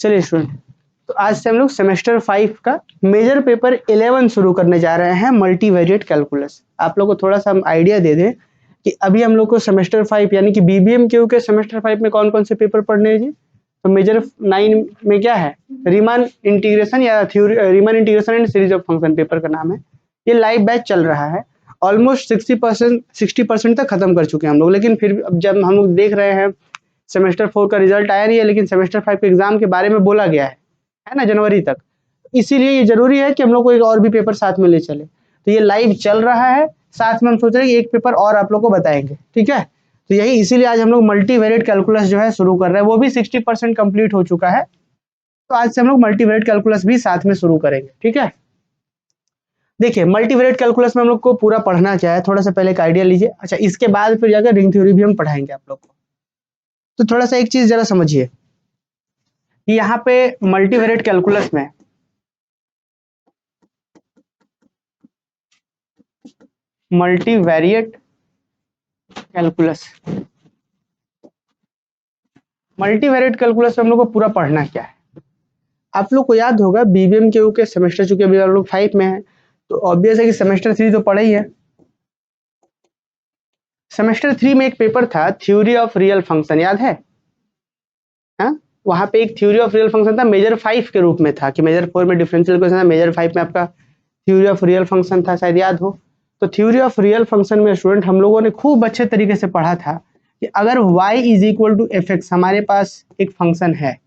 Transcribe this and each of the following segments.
चलिए स्टूडेंट, तो आज से हम लोग सेमेस्टर 5 का मेजर पेपर 11 शुरू करने जा रहे हैं, मल्टीवेरिएट कैलकुलस। आप लोग को थोड़ा सा हम आइडिया दे दें कि अभी हम लोग को सेमेस्टर 5 यानी कि बीबीएमक्यू के सेमेस्टर 5 में कौन कौन से पेपर पढ़ने हैं जी। तो मेजर 9 में क्या है, रीमान इंटीग्रेशन या theory, Riemann integration and series of function paper का नाम है। ये लाइव बैच चल रहा है, ऑलमोस्ट 60% तक खत्म कर चुके हैं हम लोग। लेकिन फिर अब जब हम लोग देख रहे हैं सेमेस्टर 4 का रिजल्ट आया नहीं है, लेकिन सेमेस्टर 5 के एग्जाम के बारे में बोला गया है ना, जनवरी तक। इसीलिए ये जरूरी है कि हम लोग को एक और भी पेपर साथ में ले चले। तो ये लाइव चल रहा है, साथ में हम सोच रहे हैं कि एक पेपर और आप लोग को बताएंगे, ठीक है। तो यही इसीलिए आज हम लोग मल्टीवेरिएट कैलकुलस जो है शुरू कर रहे हैं, वो भी 60% कंप्लीट हो चुका है। तो आज से हम लोग मल्टीवेरिएट कैलकुलस भी साथ में शुरू करेंगे, ठीक है। देखिए, मल्टीवेरिएट कैलकुलस में हम लोग को पूरा पढ़ना क्या है, थोड़ा सा पहले एक आइडिया लीजिए। अच्छा, इसके बाद फिर जाकर रिंग थ्योरी भी हम पढ़ाएंगे आप लोग को। तो थोड़ा सा एक चीज जरा समझिए कि यहाँ पे मल्टीवेरिएट कैलकुलस में मल्टीवेरिएट कैलकुलस में हम लोग को पूरा पढ़ना क्या है। आप लोग को याद होगा बीबीएमक्यू के सेमेस्टर, चूंकि अभी हम लोग 5 में है, तो ऑब्वियस है कि सेमेस्टर 3 तो पढ़ा ही है। सेमेस्टर 3 में एक पेपर था थ्योरी ऑफ रियल फंक्शन, याद है? हाँ, वहां पे एक थ्योरी ऑफ रियल फंक्शन था, मेजर 5 के रूप में था कि मेजर 4 में डिफरेंशियल इक्वेशन था, मेजर 5 में आपका थ्योरी ऑफ रियल फंक्शन था, शायद याद हो। तो थ्योरी ऑफ रियल फंक्शन में स्टूडेंट हम लोगों ने खूब अच्छे तरीके से पढ़ा था कि अगर y is equal to f x हमारे पास एक फंक्शन है,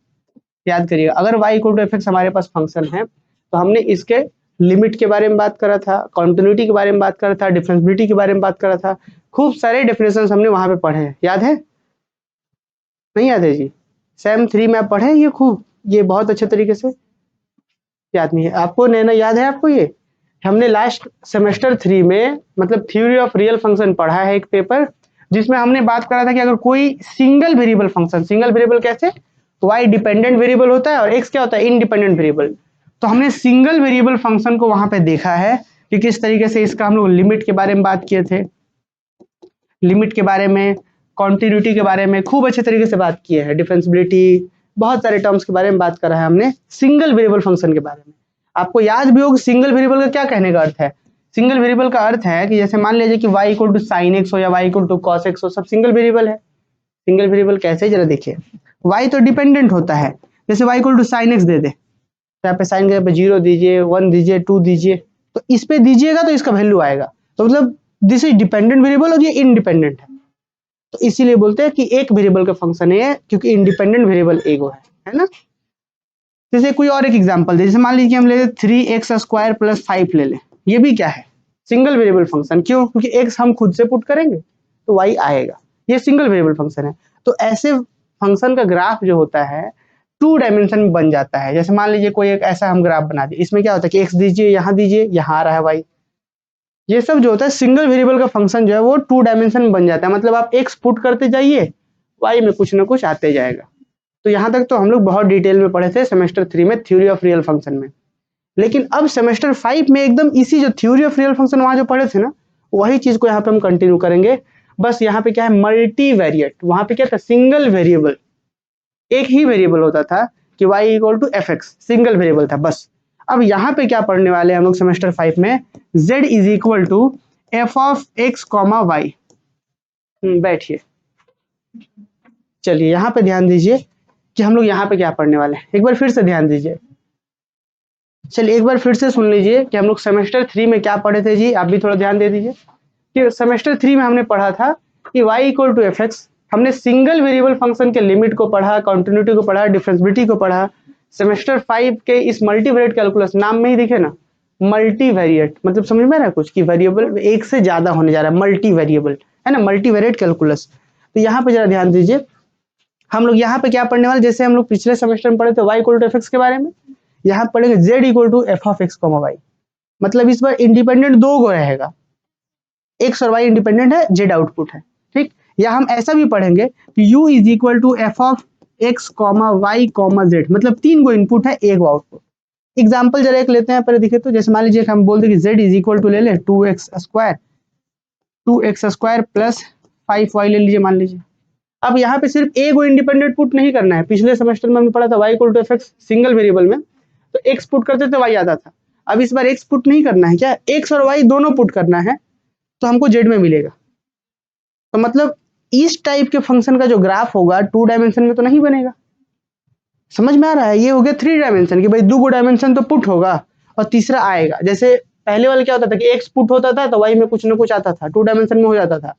याद करिएगा, अगर y equal to f x हमारे पास फंक्शन है, तो हमने इसके लिमिट के बारे में बात करा था, कॉन्टिन्यूटी के बारे में बात करा था, डिफरेंशियबिलिटी के बारे में बात करा था। खूब सारे डेफिनेशन हमने वहां पे पढ़े हैं, याद है? नहीं याद है जी? सेम 3 में आप पढ़े ये खूब, ये बहुत अच्छे तरीके से याद नहीं है आपको? नैना याद है आपको? ये हमने लास्ट सेमेस्टर 3 में मतलब थ्योरी ऑफ रियल फंक्शन पढ़ा है, एक पेपर जिसमें हमने बात करा था कि अगर कोई single variable function, single variable कैसे, y डिपेंडेंट वेरिएबल होता है और x क्या होता है, इंडिपेंडेंट वेरिएबल। तो हमने सिंगल वेरिएबल फंक्शन को वहां पे देखा है कि किस तरीके से इसका हम लोग लिमिट के बारे में बात किए थे, लिमिट के बारे में, कॉन्टिन्यूटी के बारे में खूब अच्छे तरीके से बात किए हैं, डिफरेंशियबिलिटी, बहुत सारे टर्म्स के बारे में बात करा है हमने सिंगल वेरिएबल फंक्शन के बारे में। आपको याद भी होगा सिंगल वेरिएबल का क्या कहने का अर्थ है। सिंगल वेरिएबल का अर्थ है कि जैसे मान लीजिए कि y equal to sine x हो या y equal to cos x हो, सब सिंगल वेरिएबल है। सिंगल वेरिएबल कैसे, जरा देखिए, y तो डिपेंडेंट होता है, जैसे y equal to sine x दे दे, तो यहाँ पे साइन के पे 0 दीजिए, 1 दीजिए, 2 दीजिए, तो इस पे दीजिएगा तो इसका वैल्यू आएगा। तो मतलब दिस इज डिपेंडेंट वेरिएबल और ये इंडिपेंडेंट है। तो इसीलिए बोलते हैं कि एक वेरिएबल का फंक्शन है, क्योंकि इंडिपेंडेंट वेरिएबल एगो है ना। जैसे कोई और एक एग्जांपल दे, जैसे मान लीजिए हम ले 3x² + 5 ले लें, ये भी क्या है, सिंगल वेरिएबल फंक्शन। क्यों? क्योंकि x हम खुद से पुट करेंगे तो y आएगा, ये सिंगल वेरिएबल फंक्शन है। तो ऐसे फंक्शन का ग्राफ जो होता है 2 डायमेंशन में बन जाता है। जैसे मान लीजिए कोई एक ऐसा हम ग्राफ बना दिए, इसमें क्या होता है कि x दीजिए, यहाँ दीजिए, यहाँ आ रहा है y। ये सब जो होता है सिंगल वेरिएबल का फंक्शन जो है वो 2 डायमेंशन में बन जाता है, मतलब आप x पुट करते जाइए, y में कुछ ना कुछ आते जाएगा। तो यहाँ तक तो हम लोग बहुत डिटेल में पढ़े थे सेमेस्टर 3 में थ्योरी ऑफ रियल फंक्शन में। लेकिन अब सेमेस्टर 5 में एकदम इसी जो थ्योरी ऑफ रियल फंक्शन वहां जो पढ़े थे ना, वही चीज को यहाँ पे हम कंटिन्यू करेंगे। बस यहाँ पे क्या है, मल्टीवेरिएट। वहां पे क्या था, सिंगल वेरिएबल, एक ही वेरिएबल होता था कि y equal to f x, single variable था बस। अब यहाँ पे क्या पढ़ने वाले हैं हम लोग सेमेस्टर 5 में, z is equal to f of x comma y. बैठिए, चलिए यहाँ पे ध्यान दीजिए कि हम लोग यहाँ पे क्या पढ़ने वाले हैं, एक बार फिर से ध्यान दीजिए। चलिए एक बार फिर से सुन लीजिए कि हम लोग सेमेस्टर 3 में क्या पढ़े थे जी, आप भी थोड़ा ध्यान दे दीजिए कि सेमेस्टर 3 में हमने पढ़ा था कि y equal to f x, हमने सिंगल वेरिएबल फंक्शन के लिमिट को पढ़ा, कॉन्टिन्यूटी को पढ़ा, डिफरेंशियबिलिटी को पढ़ा। सेमेस्टर 5 के इस मल्टीवेरिएट कैलकुलस, नाम में ही दिखे ना मल्टीवेरिएट, मतलब समझ में आ रहा है कुछ, कि वेरिएबल एक से ज्यादा होने जा रहा है, मल्टीवेरिएबल है ना, मल्टीवेरिएट कैलकुलस। तो यहाँ पे जरा ध्यान दीजिए, हम लोग यहाँ पे क्या पढ़ने वाले, जैसे हम लोग पिछले सेमेस्टर में पढ़े थे y equal to f x के बारे में, यहाँ पढ़ेंगे z equal to f of x comma y. मतलब इस बार इंडिपेंडेंट 2 गो रहेगा, x और y इंडिपेंडेंट है, z आउटपुट है, ठीक। या हम ऐसा भी पढ़ेंगे कि u is equal to f of x comma y comma z, मतलब 3 गो इनपुट है, एक गो आउटपुट। एग्जाम्पल जरा एक लेते हैं पहले, दिखे तो जैसे मान लीजिए हम बोल दें कि z इज इक्वल टू ले ले 2x² + 5y ले लीजिए मान लीजिए, अब यहाँ पे सिर्फ ए को इंडिपेंडेंट पुट नहीं करना है। पिछले सेमेस्टर में हमने पढ़ा था y equal to fx single variable में, तो x पुट करते थे y आता था। अब इस बार x पुट नहीं करना है, क्या x और y दोनों पुट करना है, तो हमको z में मिलेगा। तो मतलब इस टाइप के फंक्शन का जो ग्राफ होगा 2 डायमेंशन में तो नहीं बनेगा। समझ में आ रहा है? ये हो गया 3 डायमेंशन की भाई 2 डायमेंशन तो पुट होगा और तीसरा आएगा। जैसे पहले वाला क्या होता था कि x पुट होता था तो y में कुछ ना कुछ आता था, 2 डायमेंशन में हो जाता था।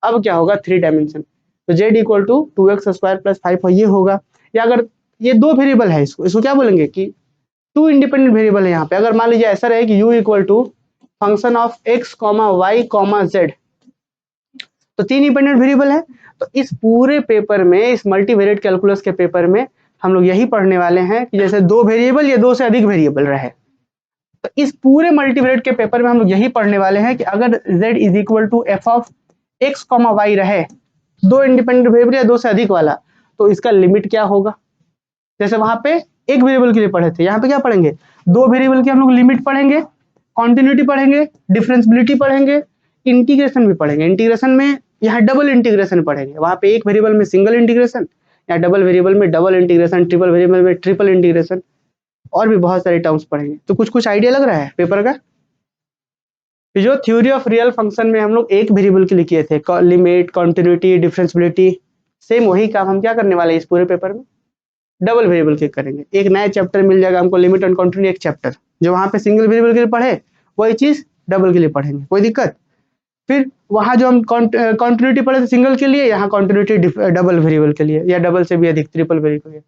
अब क्या होगा 3 डायमेंशन, तो z equal to 2x square plus 5 ये होगा। या अगर ये 2 वेरिएबल है, इसको क्या बोलेंगे कि 2 इंडिपेंडेंट वेरिएबल है यहाँ पे। अगर मान लीजिए ऐसा रहे कि u equal to function of x comma y comma z, तो 3 इंडिपेंडेंट वेरिएबल है। तो इस पूरे पेपर में, इस मल्टीवेरिएट कैलकुलस के पेपर में हम लोग यही पढ़ने वाले हैं कि जैसे 2 वेरिएबल या 2 से अधिक वेरिएबल रहे। तो इस पूरे मल्टीवेरिएट के पेपर में हम लोग यही पढ़ने वाले हैं कि अगर z is equal to f of x comma y रहे, 2 इंडिपेंडेंट वेरिएबल या 2 से अधिक वाला, तो इसका लिमिट क्या होगा। जैसे वहां पे एक वेरिएबल के लिए पढ़े थे, यहाँ पे क्या पढ़ेंगे, 2 वेरिएबल की हम लोग लिमिट पढ़ेंगे, कॉन्टिन्यूटी पढ़ेंगे, डिफरेंशियबिलिटी पढ़ेंगे, इंटीग्रेशन भी पढ़ेंगे। इंटीग्रेशन में यहाँ डबल इंटीग्रेशन पढ़ेंगे, वहां पे एक वेरिएबल में सिंगल इंटीग्रेशन, या डबल वेरिएबल में डबल इंटीग्रेशन, ट्रिपल वेरिएबल में ट्रिपल इंटीग्रेशन, और भी बहुत सारे टर्म्स पढ़ेंगे। तो कुछ आइडिया लग रहा है पेपर का। जो थ्योरी ऑफ रियल फंक्शन में हम लोग एक वेरिएबल के लिए किए थे, लिमिट, कॉन्टिन्यूटी, डिफरेंशियबिलिटी, सेम वही काम हम क्या करने वाले हैं इस पूरे पेपर में, डबल वेरिएबल के करेंगे। एक नया चैप्टर मिल जाएगा हमको, लिमिट एंड कॉन्टिन्यूटी एक चैप्टर, जो वहां पे सिंगल वेरिएबल के लिए पढ़े वही चीज डबल के लिए पढ़ेंगे, कोई दिक्कत। फिर वहां जो हम कॉन्टिन्यूटी पढ़े थे सिंगल के लिए, यहाँ कॉन्टिन्यूटी डबल वेरिएबल के लिए, या डबल से भी अधिक ट्रिपल वेरिएबल के लिए।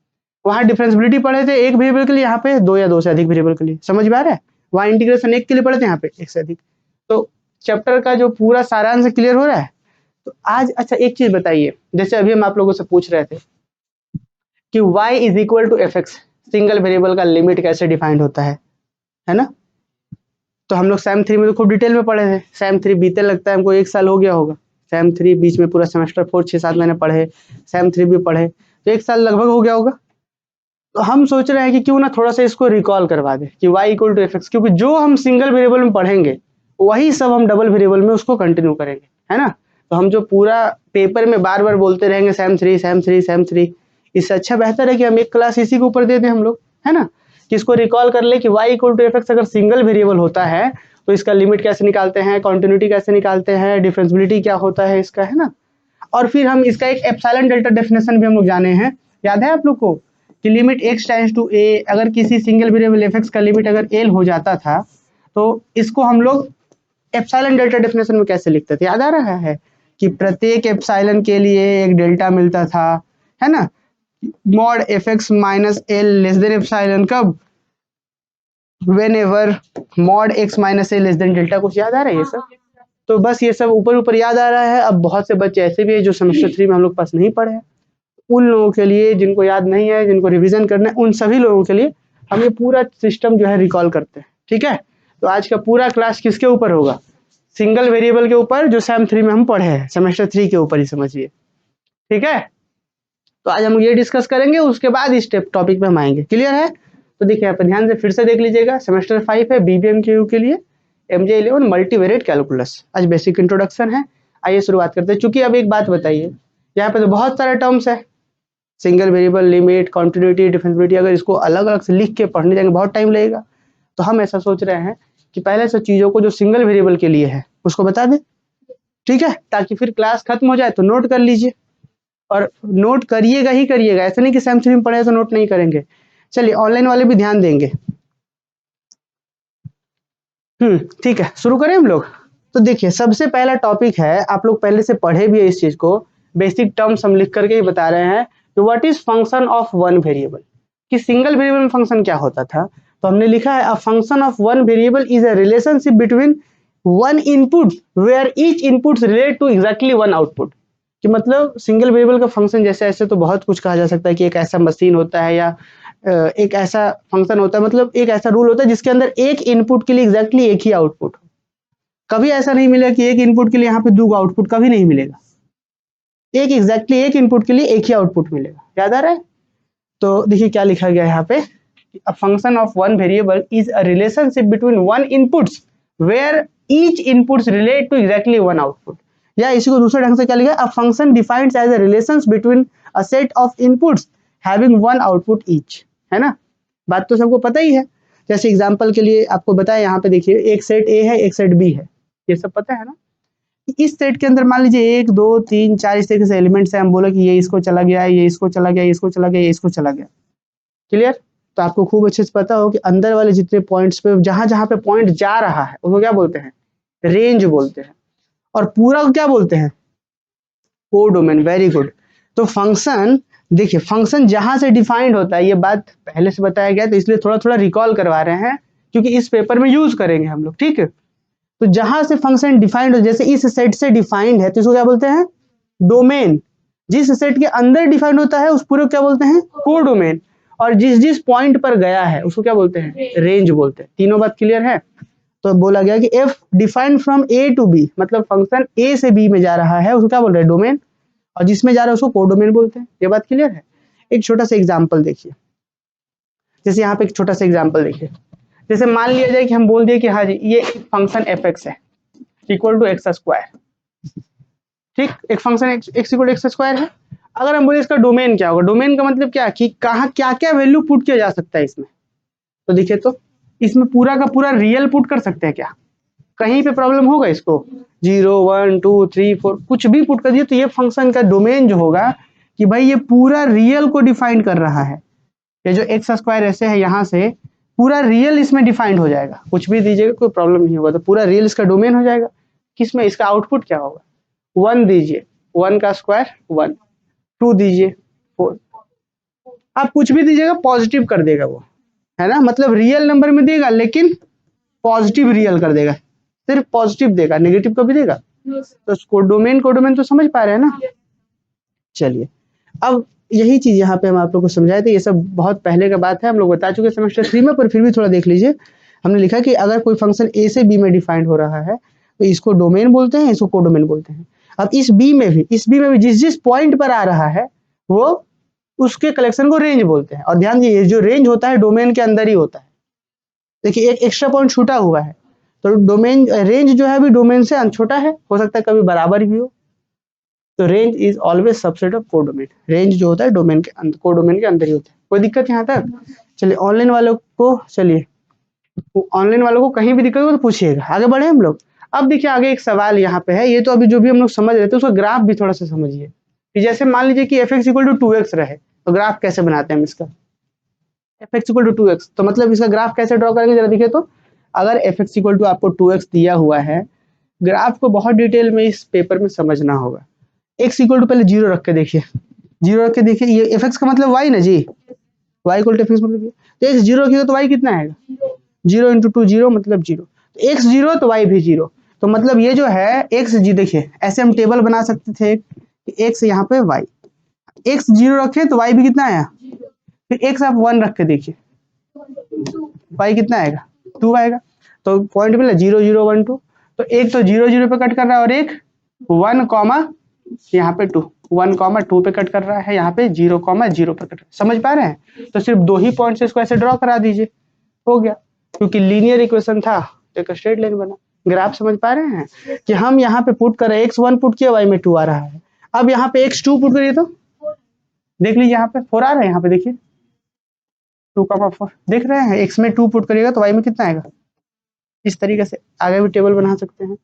वहां डिफरेंशियबिलिटी पढ़े थे एक वेरिएबल के लिए, यहाँ पे 2 या 2 से अधिक वेरिएबल के लिए। समझ में आ रहा है? वहां इंटीग्रेशन एक के लिए पढ़े थे, यहाँ पे एक से अधिक। तो चैप्टर का जो पूरा सारांश क्लियर हो रहा है। तो आज अच्छा एक चीज बताइए, जैसे अभी हम आप लोगों से पूछ रहे थे कि y is equal to f x, single variable का लिमिट कैसे डिफाइंड होता है ना। तो हम लोग सैम 3 में तो खूब डिटेल में पढ़े थे। सैम 3 बीते लगता है हमको 1 साल हो गया होगा। सैम 3 बीच में पूरा सेमेस्टर 4 6-7 महीने पढ़े, सैम 3 भी पढ़े, तो 1 साल लगभग हो गया होगा। तो हम सोच रहे हैं कि क्यों ना थोड़ा सा इसको रिकॉल करवा दे कि y equal to f x, क्योंकि जो हम सिंगल वेरिएबल में पढ़ेंगे वही सब हम डबल वेरिएबल में उसको कंटिन्यू करेंगे, है ना। तो हम जो पूरा पेपर में बार बार बोलते रहेंगे सैम 3 सैम 3 सैम 3, इससे अच्छा बेहतर है कि हम एक क्लास इसी के ऊपर दे दें हम लोग, है ना। कि इसको रिकॉल कर ले कि y equal to f x अगर सिंगल वेरिएबल होता है तो इसका लिमिट कैसे निकालते हैं, कॉन्टिन्यूटी कैसे निकालते हैं, डिफरेंशियबिलिटी क्या होता है इसका, है ना। और फिर हम इसका एक एप्सिलॉन डेल्टा डेफिनेशन भी हम लोग जाने हैं, याद है आप लोग को कि limit x tends to a, अगर किसी सिंगल वेरिएबल f(x) का लिमिट अगर l हो जाता था तो इसको हम लोग एप्सिलॉन डेल्टा डेफिनेशन में कैसे लिखते थे, याद आ रहा है कि प्रत्येक एप्सिलॉन के लिए एक डेल्टा मिलता था, है ना। Mod f(x) minus l less than epsilon, कब, whenever mod x minus l less than delta. कुछ याद आ रहा है ये सब? तो बस ये सब ऊपर ऊपर याद आ रहा है। अब बहुत से बच्चे ऐसे भी है जो सेमेस्टर 3 में हम लोग पास नहीं पढ़े हैं, उन लोगों के लिए जिनको याद नहीं है, जिनको रिवीजन करना है, उन सभी लोगों के लिए हम ये पूरा सिस्टम जो है रिकॉल करते हैं, ठीक है। तो आज का पूरा क्लास किसके ऊपर होगा, सिंगल वेरिएबल के ऊपर, जो सैम 3 में हम पढ़े हैं, सेमेस्टर 3 के ऊपर ही समझिए, ठीक है। तो आज हम ये डिस्कस करेंगे, उसके बाद इस टॉपिक पे हम आएंगे, क्लियर है। तो देखिए यहाँ पे ध्यान से फिर से देख लीजिएगा, सेमेस्टर 5 है BBMQ के लिए, MJ11 मल्टीवेरिएट कैलकुलस। आज बेसिक इंट्रोडक्शन है, आइए शुरुआत करते हैं। चूंकि अब एक बात बताइए, यहाँ पे तो बहुत सारे टर्म्स है, single variable, limit, continuity, differentiability, अगर इसको अलग अलग से लिख के पढ़ने जाएंगे बहुत टाइम लगेगा। तो हम ऐसा सोच रहे हैं कि पहले से चीजों को जो सिंगल वेरिएबल के लिए है उसको बता दें, ठीक है, ताकि फिर क्लास खत्म हो जाए तो नोट कर लीजिए। और नोट करिएगा ही करिएगा, ऐसा नहीं कि सैम 3 में पढ़े तो नोट नहीं करेंगे। चलिए ऑनलाइन वाले भी ध्यान देंगे, ठीक है, शुरू करें हम लोग। तो देखिए सबसे पहला टॉपिक है, आप लोग पहले से पढ़े भी है इस चीज को, बेसिक टर्म्स हम लिख करके ही बता रहे हैं कि what is function of one variable, कि सिंगल वेरिएबल में फंक्शन क्या होता था। तो हमने लिखा है a function of one variable is a relationship between one input where each inputs relate to exactly one output. कि मतलब सिंगल वेरिएबल का फंक्शन जैसे ऐसे तो बहुत कुछ कहा जा सकता है कि एक ऐसा मशीन होता है या एक ऐसा फंक्शन होता है, मतलब एक ऐसा रूल होता है जिसके अंदर एक इनपुट के लिए एग्जैक्टली एक ही आउटपुट हो। कभी ऐसा नहीं मिलेगा कि एक इनपुट के लिए यहाँ पे 2 आउटपुट, कभी नहीं मिलेगा। एक एग्जैक्टली एक इनपुट के लिए एक ही आउटपुट मिलेगा, याद आ रहा है। तो देखिए क्या लिखा गया है यहाँ पे, a function of one variable is a relationship between one inputs where each inputs relate to exactly one output. या इसी को दूसरे ढंग से क्या लिखा है, a function defined as a relations between a set of inputs having one output each, है ना। बात तो सबको पता ही है। जैसे एग्जांपल के लिए आपको बताया, यहाँ पे देखिए एक सेट ए है एक सेट बी है, ये सब पता है ना। इस सेट के अंदर मान लीजिए 1 2 3 4 इस तरीके से एलिमेंट्स है, हम बोले कि ये इसको चला गया, ये इसको चला गया, ये इसको चला गया, ये इसको चला गया, क्लियर। तो आपको खूब अच्छे से पता हो कि अंदर वाले जितने पॉइंट्स पे जहां जहां पे पॉइंट जा रहा है उसको क्या बोलते हैं, रेंज बोलते हैं, और पूरा को क्या बोलते हैं, कोडोमेन। Very good. तो फंक्शन, देखिए फंक्शन जहां से डिफाइंड होता है, ये बात पहले से बताया गया, तो इसलिए थोड़ा थोड़ा रिकॉल करवा रहे हैं क्योंकि इस पेपर में यूज करेंगे हम लोग, ठीक है। तो जहां से फंक्शन डिफाइंड हो, जैसे इस सेट से डिफाइंड है तो इसको क्या बोलते हैं, डोमेन। जिस सेट के अंदर डिफाइंड होता है उस पूरे को क्या बोलते हैं, कोडोमेन। और जिस जिस पॉइंट पर गया है उसको क्या बोलते हैं, रेंज बोलते हैं। तीनों बात क्लियर है। तो बोला गया कि f defined from A to B, मतलब फंक्शन ए से बी में जा रहा है उसको क्या बोल रहे हैं, डोमेन, और जिसमें जा रहा है उसको कोडोमेन बोलते हैं। ये बात क्लियर है। एक छोटा सा एग्जांपल देखिए, जैसे यहाँ पे एक छोटा सा एग्जांपल देखिए, जैसे मान लिया जाए कि हम बोल दिए कि हाँ जी ये फंक्शन एफ एक्स है इक्वल टू एक्स स्क्वायर, ठीक। एक function x equal to x square है। अगर हम बोले इसका डोमेन क्या होगा, डोमेन का मतलब क्या कि कहाँ क्या क्या वैल्यू पुट किया जा सकता है इसमें। तो देखिए, तो इसमें पूरा का पूरा रियल पुट कर सकते हैं क्या, कहीं पे प्रॉब्लम होगा इसको, 0 1 2 3 4 कुछ भी पुट कर दिए तो ये फंक्शन का डोमेन जो होगा कि भाई ये पूरा रियल को डिफाइन कर रहा है। ये जो एक्स स्क्वायर ऐसे है यहाँ से पूरा रियल इसमें डिफाइंड हो जाएगा, कुछ भी दीजिएगा कोई प्रॉब्लम नहीं होगा, तो पूरा रियल इसका डोमेन हो जाएगा। किसमें, इसका आउटपुट क्या होगा, 1 दीजिए, 1 का स्क्वायर 1, 2 दीजिए 4, आप कुछ भी दीजिएगा पॉजिटिव कर देगा वो, है ना। मतलब रियल नंबर में देगा लेकिन पॉजिटिव रियल कर देगा, सिर्फ पॉजिटिव देगा, नेगेटिव कभी देगा। तो कोडोमेन कोडोमेन तो समझ पा रहे हैं ना। चलिए, अब यही चीज यहाँ पे हम आप लोग को समझाए थे, ये सब बहुत पहले का बात है, हम लोग बता चुके सेमेस्टर 3 में, पर फिर भी थोड़ा देख लीजिए। हमने लिखा कि अगर कोई फंक्शन ए से बी में डिफाइंड हो रहा है तो इसको डोमेन बोलते हैं, इसको कोडोमेन बोलते हैं। अब इस बी में भी जिस जिस पॉइंट पर आ रहा है वो उसके कलेक्शन को रेंज बोलते हैं। और ध्यान दीजिए जो रेंज होता है डोमेन के अंदर ही होता है। देखिए एक एक्स्ट्रा पॉइंट छूटा हुआ है, तो डोमेन रेंज जो है अभी डोमेन से छोटा है, हो सकता है कभी बराबर भी हो। तो range is always subset of codomain. Range जो होता है डोमेन के अंदर, कोडोमेन के अंदर ही होता है। कोई दिक्कत यहाँ तक? चलिए ऑनलाइन वालों को, चलिए ऑनलाइन वालों को कहीं भी दिक्कत हो तो पूछिएगा। आगे बढ़े हम लोग। अब देखिए आगे एक सवाल यहाँ पे है, ये तो अभी जो भी हम लोग समझ रहे थे उसका ग्राफ भी थोड़ा सा समझिए। कि जैसे मान लीजिए कि f x equal to 2x रहे तो ग्राफ कैसे बनाते हैं हम इसका, F x equal to 2x, तो मतलब इसका ग्राफ कैसे ड्रॉ करेंगे जरा देखिए। तो अगर एफ एक्स इक्वल टू आपको 2x दिया हुआ है, ग्राफ को बहुत डिटेल में इस पेपर में समझना होगा। एक्स इक्वल टू पहले 0 रख के देखिए, 0 रख के देखिए, ये एफ एक्स का मतलब y ना जी, y equal to f x मतलब ये, तो एक्स 0 रखिएगा तो y कितना आएगा, 0 इंटू 2 0 मतलब 0, तो एक्स 0 तो y भी 0। तो मतलब ये जो है एक्स जी, देखिए ऐसे हम टेबल बना सकते थे कि एक्स यहाँ पे y, एक्स 0 रखे तो y भी कितना आया, फिर एक्स आप 1 रख के देखिए y कितना आएगा, 2 आएगा। तो पॉइंट मिला 0 0 1 2, तो एक तो 0 0 पे कट कर रहा है और एक 1 कॉमा यहाँ पे 2, 1 कॉमा 2 पे कट कर रहा है, यहाँ पे 0 कॉमा 0 पे कट। समझ पा रहे हैं? तो सिर्फ 2 ही पॉइंट से इसको ऐसे ड्रॉ करा दीजिए, हो गया। क्योंकि लीनियर इक्वेशन था तो एक स्ट्रेट लाइन बना। ग्राफ समझ पा रहे हैं कि हम यहाँ पे पुट कर रहे हैं, x1 पुट किया, y में 2 आ रहा है। अब यहाँ पे x2 पुट करिए तो देख लीजिए यहाँ पे 4 आ रहा है, यहाँ पे देखिए 2,4 देख रहे हैं। x में 2 पुट करिएगा तो y में कितना आएगा। इस तरीके से आगे भी टेबल बना सकते हैं।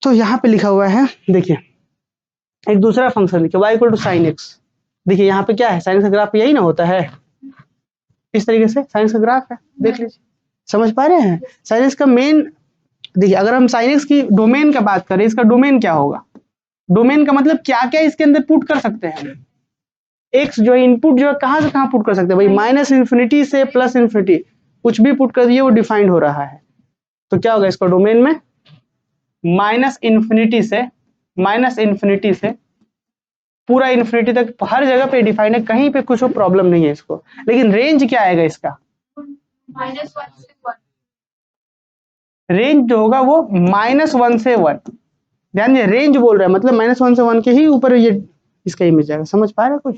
तो यहाँ पे लिखा हुआ है, देखिए एक दूसरा फंक्शन लिखिए y equal to sine x. देखिए यहाँ पे क्या है, साइन का ग्राफ यही ना होता है, इस तरीके से साइन का ग्राफ है, देख लीजिए। समझ पा रहे हैं? साइन एक्स का मेन, देखिए अगर हम साइन एक्स की डोमेन का बात करें, इसका डोमेन क्या होगा, डोमेन का मतलब क्या क्या इसके अंदर पुट कर सकते हैं। एक्स जो है इनपुट जो है कहाँ से कहाँ पुट कर सकते हैं भाई, माइनस इन्फिनिटी से प्लस इन्फिनिटी, कुछ भी पुट कर दिए वो डिफाइंड हो रहा है। तो क्या होगा इसका डोमेन में, माइनस इन्फिनिटी से पूरा इन्फिनिटी तक हर जगह पे डिफाइंड है, कहीं पे कुछ प्रॉब्लम नहीं है इसको। लेकिन रेंज क्या आएगा इसका, -1 से 1, रेंज जो होगा वो -1 से 1। ध्यान दिए रेंज बोल रहा है, मतलब -1 से 1 के ही ऊपर ये इसका इमेज आएगा। समझ पा रहे हैं कुछ?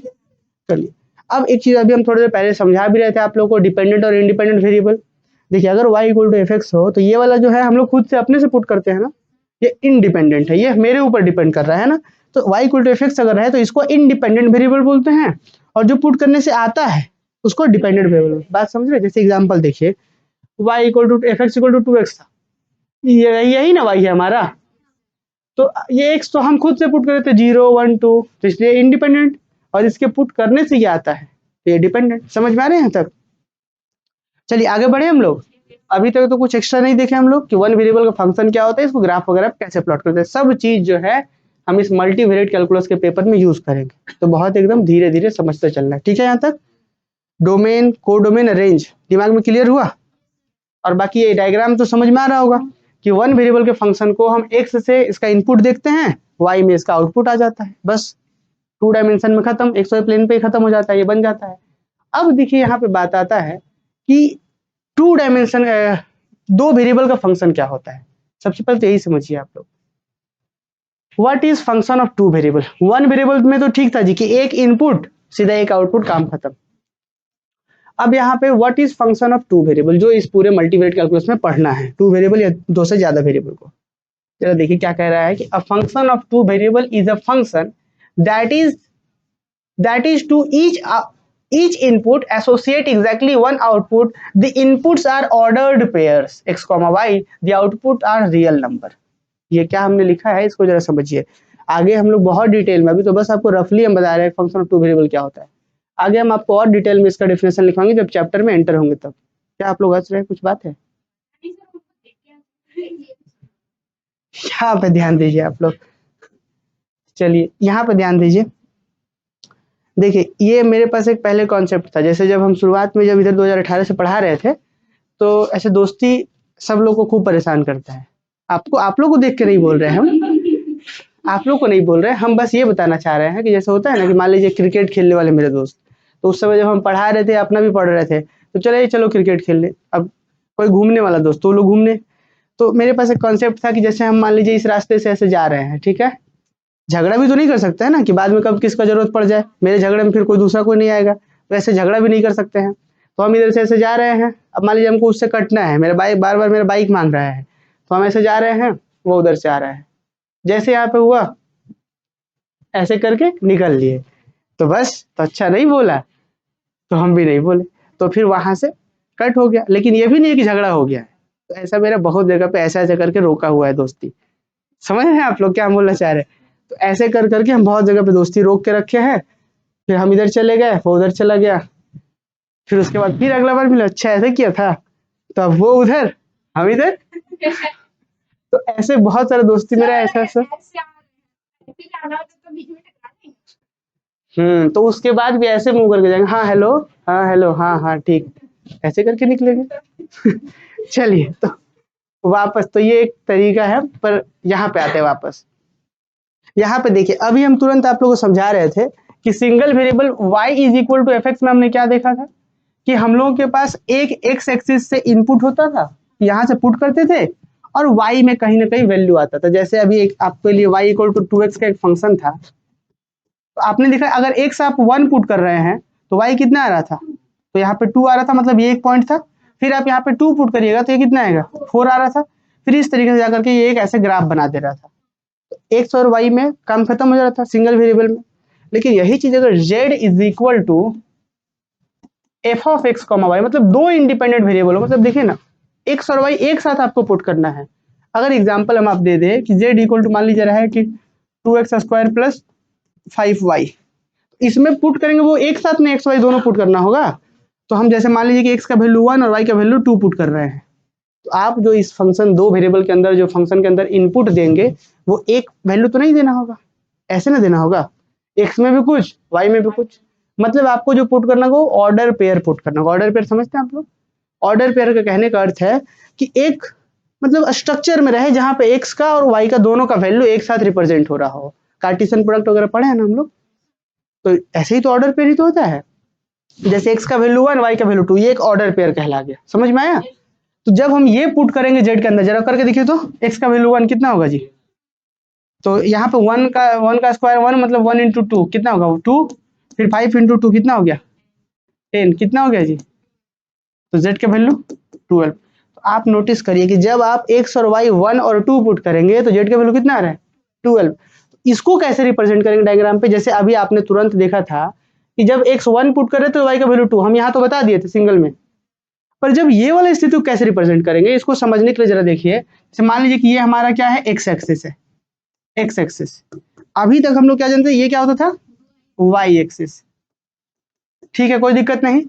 चलिए अब एक चीज अभी हम थोड़ी देर पहले समझा भी रहे थे आप लोगों को, डिपेंडेंट और इंडिपेंडेंट वेरिएबल। देखिए अगर y equal to f x हो तो ये वाला जो है हम लोग खुद से अपने से पुट करते हैं ना, ये इंडिपेंडेंट है, ये मेरे ऊपर डिपेंड कर रहा है ना। तो y equal to f x अगर है तो इसको इंडिपेंडेंट वेरिएबल बोलते हैं, और जो पुट करने से आता है उसको डिपेंडेंट वेरिएबल। बात समझ रहे? जैसे एग्जांपल देखिए, y equal to f x equal to 2x था, यही ना y है हमारा, तो ये x तो हम खुद से पुट कर रहे थे 0 1 2, तो इसलिए इंडिपेंडेंट, और इसके पुट करने से ये आता है तो ये डिपेंडेंट। समझ में आ रहे हैं तक? चलिए आगे बढ़े हम लोग। अभी तक तो कुछ एक्स्ट्रा नहीं देखे हम लोग कि वन वेरिएबल का फंक्शन क्या होता है, इसको ग्राफ वगैरह कैसे प्लॉट करते हैं, सब चीज जो है हम इस मल्टीवेरिएट कैलकुलस के पेपर में यूज करेंगे। तो बहुत एकदम धीरे धीरे समझते चलना है, ठीक है? यहाँ तक डोमेन, कोडोमेन, रेंज दिमाग में क्लियर हुआ? और बाकी ये डायग्राम तो समझ में आ रहा होगा कि वन वेरिएबल के फंक्शन को हम एक्स से इसका इनपुट देखते हैं, वाई में इसका आउटपुट आ जाता है, बस 2 डायमेंशन में खत्म, एक्सवाई प्लेन पे खत्म हो जाता है, ये बन जाता है। अब देखिए यहाँ पे बात आता है कि 2 डायमेंशन 2 वेरिएबल का फंक्शन क्या होता है। सबसे पहले तो यही समझिए आप लोग, what is function of 2 variable. One variable में तो ठीक था जी कि एक इनपुट सीधा एक आउटपुट, काम खत्म। अब यहाँ पे what is function of 2 variable, जो इस पूरे मल्टीवेरिएट कैलकुलस में पढ़ना है, 2 वेरिएबल या 2 से ज्यादा वेरिएबल को। चलो देखिए क्या कह रहा है कि अ function of 2 variable is a function that is to each input associate exactly one output. The inputs are ordered pairs x, y, the output are real number। ये क्या हमने लिखा है इसको जरा समझिए। आगे हम लोग बहुत डिटेल में, अभी तो बस आपको रफली हम बता रहे हैं फंक्शन ऑफ 2 वेरिएबल क्या होता है। आगे हम आपको और डिटेल में इसका डेफिनेशन लिखवाएंगे जब चैप्टर में एंटर होंगे तब। क्या आप लोग हंस रहे हैं, कुछ बात है? यहाँ पे ध्यान दीजिए आप लोग, चलिए यहाँ पे ध्यान दीजिए। देखिए ये मेरे पास एक पहले कॉन्सेप्ट था, जैसे जब हम शुरुआत में जब इधर 2018 से पढ़ा रहे थे तो ऐसे दोस्ती सब लोग को खूब परेशान करता है। आप लोग को देख के नहीं बोल रहे हैं हम, आप लोग को नहीं बोल रहे, हम बस ये बताना चाह रहे हैं कि जैसे होता है ना कि मान लीजिए क्रिकेट खेलने वाले मेरे दोस्त, तो उस समय जब हम पढ़ा रहे थे अपना भी पढ़ रहे थे तो चलो क्रिकेट खेल ले। अब कोई घूमने वाला दोस्त तो लोग घूमने, तो मेरे पास एक कॉन्सेप्ट था कि जैसे हम मान लीजिए इस रास्ते से ऐसे जा रहे हैं, ठीक है, झगड़ा भी तो नहीं कर सकते हैं ना कि बाद में कब किसका जरूरत पड़ जाए, मेरे झगड़े में फिर कोई दूसरा कोई नहीं आएगा, वैसे झगड़ा भी नहीं कर सकते हैं। तो हम इधर से ऐसे जा रहे हैं, अब मान लीजिए हमको उससे कटना है, मेरा बाइक बार बार मेरा बाइक मांग रहा है, तो हम ऐसे जा रहे हैं, वो उधर से आ रहा है, जैसे यहाँ पे हुआ ऐसे करके निकल लिए, तो बस तो अच्छा नहीं बोला, तो हम भी नहीं बोले, तो फिर वहां से कट हो गया। लेकिन ये भी नहीं है कि झगड़ा हो गया है, तो ऐसा मेरा बहुत जगह पे ऐसा ऐसा करके रोका हुआ है दोस्ती। समझ रहे हैं आप लोग क्या हम बोलना चाह रहे हैं? तो ऐसे कर करके हम बहुत जगह पे दोस्ती रोक के रखे हैं, फिर हम इधर चले गए, वो उधर चला गया, फिर उसके बाद फिर अगला बार मिला, अच्छा ऐसे किया था, तो अब वो उधर हम इधर, तो ऐसे बहुत सारा दोस्ती मेरा ऐसा ऐसा। तो उसके बाद भी ऐसे मुंह करके जाएंगे, हाँ हेलो हाँ हाँ ठीक, ऐसे करके निकलेंगे। चलिए तो वापस, तो ये एक तरीका है, पर यहाँ पे आते हैं वापस। यहाँ पे देखिए अभी हम तुरंत आप लोगों को समझा रहे थे कि single variable y is equal to f x में हमने क्या देखा था कि हम लोगों के पास एक एक्स एक्सिस से इनपुट होता था, यहाँ से पुट करते थे, और y में कहीं ना कहीं वैल्यू आता था। जैसे अभी एक आपके लिए y इक्वल टू 2x का एक फंक्शन था, तो आपने देखा अगर x आप 1 पुट कर रहे हैं तो y कितना आ रहा था, तो यहाँ पे 2 आ रहा था, मतलब ये एक पॉइंट था। फिर आप यहाँ पे 2 पुट करिएगा तो ये कितना आएगा, 4 आ रहा था। फिर इस तरीके से जाकर के ये एक ऐसे ग्राफ बना दे रहा था, एक्स और वाई में काम खत्म हो जाता था सिंगल वेरिएबल में। लेकिन यही चीज अगर z is equal to f of x comma y, मतलब 2 इंडिपेंडेंट वेरिएबल हो, मतलब देखिए ना एक्स और वाई एक साथ आपको पुट करना है। अगर एग्जांपल हम आप दे दे कि z इक्वल टू मान लीजिए रहा है कि 2x स्क्वायर प्लस 5y, इसमें पुट करेंगे वो एक साथ में एक्स वाई दोनों पुट करना होगा। तो हम जैसे मान लीजिए कि एक्स का वैल्यू 1 और वाई का वैल्यू 2 पुट कर रहे हैं, तो आप जो इस फंक्शन 2 वेरिएबल के अंदर जो फंक्शन के अंदर इनपुट देंगे वो एक वैल्यू तो नहीं देना होगा, ऐसे ना देना होगा, एक्स में भी कुछ वाई में भी कुछ, मतलब आपको जो पुट करना होगा वो ऑर्डर पेयर पुट करना होगा। ऑर्डर पेयर समझते हैं आप लोग? ऑर्डर पेयर का कहने का अर्थ है कि एक मतलब स्ट्रक्चर में रहे जहां पे एक्स का और वाई का दोनों का वैल्यू एक साथ रिप्रेजेंट हो रहा हो। कार्टेशियन प्रोडक्ट वगैरह पढ़े हैं ना हम लोग, तो ऐसे ही तो ऑर्डर पेयर ही तो होता है। जैसे एक्स का वैल्यू 1 वाई का वैल्यू 2, ये एक ऑर्डर पेयर कहला गया, समझ में आया? तो जब हम ये पुट करेंगे जेड के अंदर, जरा करके देखिए तो एक्स का वैल्यू 1 कितना होगा जी, तो यहाँ पे 1 का स्क्वायर 1 मतलब 1 इंटू 2 कितना होगा, 2, फिर 5 इंटू 2 कितना हो गया 10, कितना हो गया जी, तो z का वैल्यू 12। तो तो आप नोटिस करिए कि जब आप x और y 1 और 2 पुट करेंगे तो z का वैल्यू कितना आ रहा है 12। इसको कैसे रिप्रेजेंट करेंगे डायग्राम पे, जैसे अभी आपने तुरंत देखा था कि जब x 1 पुट करे तो y का वैल्यू 2, हम यहाँ तो बता दिए थे सिंगल में। पर जब ये वाला स्थिति को कैसे रिप्रेजेंट करेंगे, इसको समझने के लिए जरा देखिए। जैसे मान लीजिए कि ये हमारा क्या है, x एक्सिस है, x एक्सिस। अभी तक हम लोग क्या जानते हैं, ये क्या होता था y एक्सिस, ठीक है, कोई दिक्कत नहीं।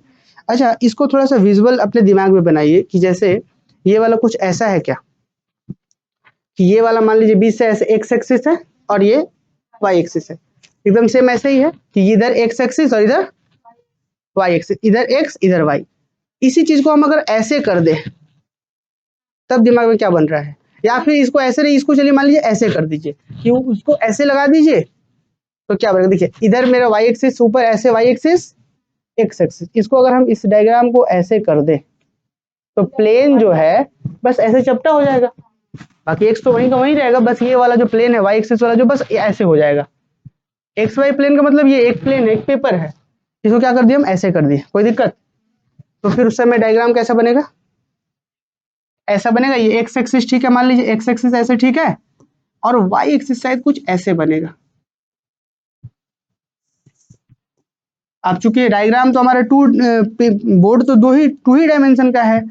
अच्छा, इसको थोड़ा सा विजुअल अपने दिमाग में बनाइए कि जैसे ये वाला कुछ ऐसा है क्या, कि ये वाला मान लीजिए बीच से ऐसे x एक्सिस है और ये y एक्सिस है, एकदम सेम ऐसे ही है कि इधर x एक्सिस और इधर y एक्सिस, इधर x इधर y। इसी चीज को हम अगर ऐसे कर दे तब दिमाग में क्या बन रहा है, या फिर इसको ऐसे नहीं, इसको चलिए मान लीजिए ऐसे कर दीजिए कि उसको ऐसे लगा दीजिए तो क्या बनेगा, देखिए इधर मेरा y एक्सिस ऊपर ऐसे, y एक्सिस x एक्सिस। इसको अगर हम इस डायग्राम को ऐसे कर दे तो प्लेन जो है बस ऐसे चपटा हो जाएगा, बाकी x तो वहीं का वहीं रहेगा, बस ये वाला जो प्लेन है y एक्सिस वाला जो बस ऐसे हो जाएगा। एक्स वाई प्लेन का मतलब ये एक प्लेन है, एक पेपर है, इसको क्या कर दिया हम ऐसे कर दिए, कोई दिक्कत। तो फिर उस समय डायग्राम कैसा बनेगा, ऐसा बनेगा, ये एक्स एक्सिस ठीक है, मान लीजिए एक्स एक्सिस ऐसे ठीक है, और वाई एक्सिस शायद कुछ ऐसे बनेगा। अब चूंकि डायग्राम तो हमारा बोर्ड तो टू ही डायमेंशन का है,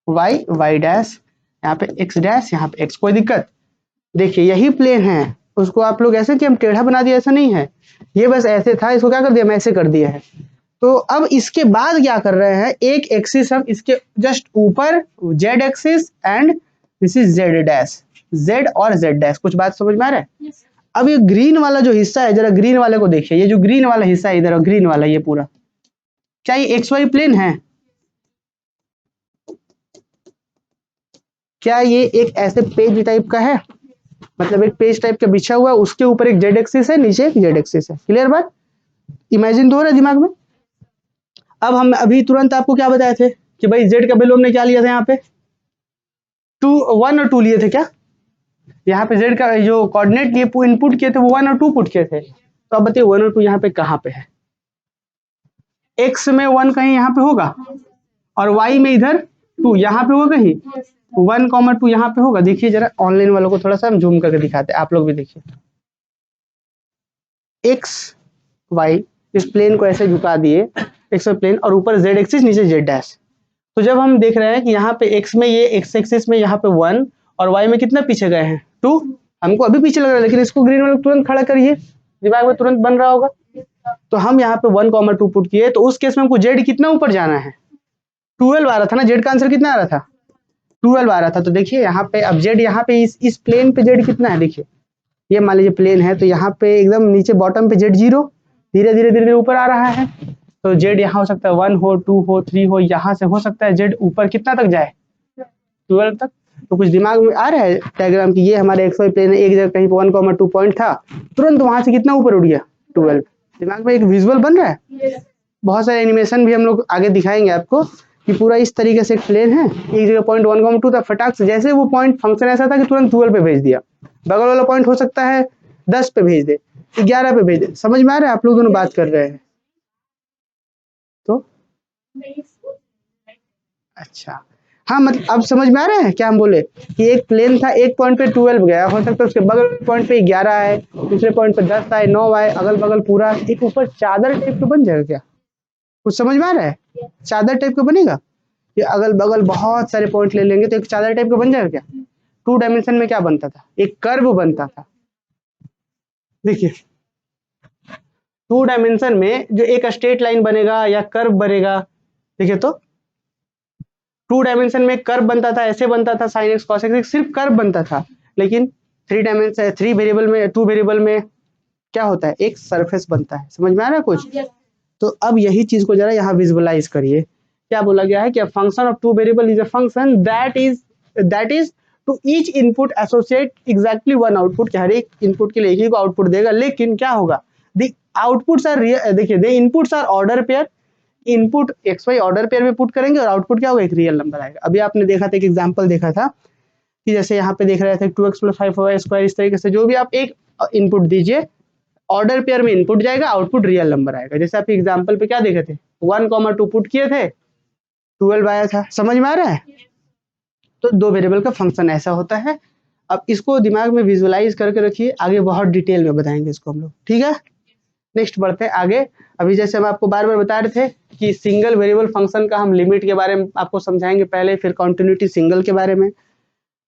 वाई वाई डैश, यहाँ पे एक्स डैश, यहाँ पे एक्स, कोई दिक्कत। देखिए यही प्लेन है, उसको आप लोग ऐसे कि हम टेढ़ा बना दिया, ऐसा नहीं है, ये बस ऐसे था, इसको क्या कर दिया हम ऐसे कर दिया है। तो अब इसके बाद क्या कर रहे हैं, एक एक्सिस हम इसके जस्ट ऊपर Z axis and this is Z dash, Z और जेड डैश। कुछ बात समझ में आ रहा है? yes. अब ये ग्रीन वाला जो हिस्सा है, जरा ग्रीन वाले को देखिए, ये जो ग्रीन वाला हिस्सा है इधर, ग्रीन वाला ये पूरा, क्या ये एक्स वाई प्लेन है? क्या ये एक ऐसे पेज टाइप का है, मतलब एक पेज टाइप का बिछा हुआ है, उसके ऊपर एक जेड एक्सिस है, नीचे एक जेड एक्सिस है, क्लियर बात? इमेजिन तो हो रहा है दिमाग में। अब हम अभी तुरंत आपको क्या बताए थे कि भाई जेड का वैल्यू हमने क्या लिया था, यहाँ पे 1 और 2 लिए थे क्या, यहाँ पे जेड का जो कोऑर्डिनेट लिए इनपुट किए थे वो 1 और 2 पुट किए थे। तो अब बताइए 1 और 2 यहाँ पे कहाँ पे है, एक्स में 1 कहीं यहाँ पे होगा और वाई में इधर 2 यहाँ पे होगा कहीं, 1, 2 यहाँ पे होगा। देखिए जरा ऑनलाइन वालों को थोड़ा सा हम जूम करके दिखाते हैं, आप लोग भी देखिए, एक्स वाई इस प्लेन को ऐसे झुका दिए, एक्स प्लेन, और ऊपर जेड एक्सिस, नीचे जेड डैश। तो जब हम देख रहे हैं कि यहाँ पे एक्स में ये एक्स एक्सिस में यहाँ पे 1 और वाई में कितना पीछे गए हैं 2, हमको अभी पीछे लग रहा है, लेकिन इसको ग्रीन वाले तुरंत खड़ा करिए, दिमाग में तुरंत बन रहा होगा। तो हम यहाँ पे 1, 2 पुट किए, तो उस केस में हमको जेड कितना ऊपर जाना है, 12 आ रहा था ना, जेड का आंसर कितना आ रहा था 12 आ रहा था। तो देखिए यहाँ पे अब जेड, यहाँ पे इस प्लेन पे जेड कितना है, देखिए ये मान लीजिए प्लेन है, तो यहाँ पे एकदम नीचे बॉटम पे जेड 0, धीरे धीरे धीरे ऊपर आ रहा है। तो जेड यहाँ हो सकता है 1 हो, 2 हो, 3 हो, यहाँ से हो सकता है जेड ऊपर कितना तक जाए 12 तक। तो कुछ दिमाग में आ रहा है डायग्राम की, ये हमारे एक्स वाई प्लेन है, एक जगह कहीं पे 1, 2 पॉइंट था, तुरंत वहां से कितना ऊपर उड़ गया 12। दिमाग में एक विजुअल बन रहा है। बहुत सारे एनिमेशन भी हम लोग आगे दिखाएंगे आपको कि पूरा इस तरीके से एक प्लेन है, एक जगह पॉइंट 1, 2 था, फटाक से जैसे वो पॉइंट फंक्शन ऐसा था कि तुरंत 12 पे भेज दिया, बगल वाला पॉइंट हो सकता है 10 पे भेज दे, 11 पे भेज दे। समझ में आ रहा है, आप लोग दोनों बात कर रहे हैं तो अच्छा, हाँ मतलब अब समझ में आ रहा है क्या हम बोले कि एक प्लेन था, एक पॉइंट पे 12 गया, हो सकता है उसके बगल पॉइंट पे 11 आए, दूसरे पॉइंट पे 10 आए, 9 आए, अगल बगल पूरा एक ऊपर चादर टाइप का बन जाएगा क्या, कुछ समझ में आ रहा है? चादर टाइप का बनेगा, ये अगल बगल बहुत सारे पॉइंट ले लेंगे तो एक चादर टाइप का बन जाएगा क्या। 2 डायमेंशन में क्या बनता था, एक कर्व बनता था। देखिए 2 डायमेंशन में जो एक स्ट्रेट लाइन बनेगा या कर्व बनेगा, देखिए तो 2 डायमेंशन में कर्व बनता था, ऐसे बनता था sin x cos x, सिर्फ कर्व बनता था। लेकिन 3 डायमेंशन 3 वेरिएबल में 2 वेरिएबल में क्या होता है, एक सरफेस बनता है। समझ में आ रहा है कुछ? तो अब यही चीज को जरा यहाँ विजुअलाइज करिए, क्या बोला गया है कि function of 2 variable is a function that is to each input associate exactly 1 output, कि हर एक इनपुट के लिए एक ही को आउटपुट देगा, लेकिन क्या होगा, द आउटपुट्स आर, देखिए the inputs are order pair, input x y order pair में पुट करेंगे और आउटपुट क्या होगा, एक रियल नंबर आएगा। अभी आपने देखा था, एक एग्जांपल देखा था कि जैसे यहाँ पे देख रहे थे 2x + 5y², इस तरीके से जो भी आप एक इनपुट दीजिए ऑर्डर पेयर में इनपुट जाएगा, आउटपुट रियल नंबर आएगा। जैसे आप एग्जाम्पल पे क्या देखे थे, 1, 2 पुट किए थे, 12 आया था। समझ में आ रहा है? तो दो वेरिएबल का फंक्शन ऐसा होता है। अब इसको दिमाग में विजुअलाइज करके रखिए, आगे बहुत डिटेल में बताएंगे इसको हम लोग, ठीक है। नेक्स्ट बढ़ते हैं आगे। अभी जैसे हम आपको बार बार बता रहे थे कि सिंगल वेरिएबल फंक्शन का हम लिमिट के बारे में आपको समझाएंगे पहले, फिर कॉन्टिन्यूटी सिंगल के बारे में,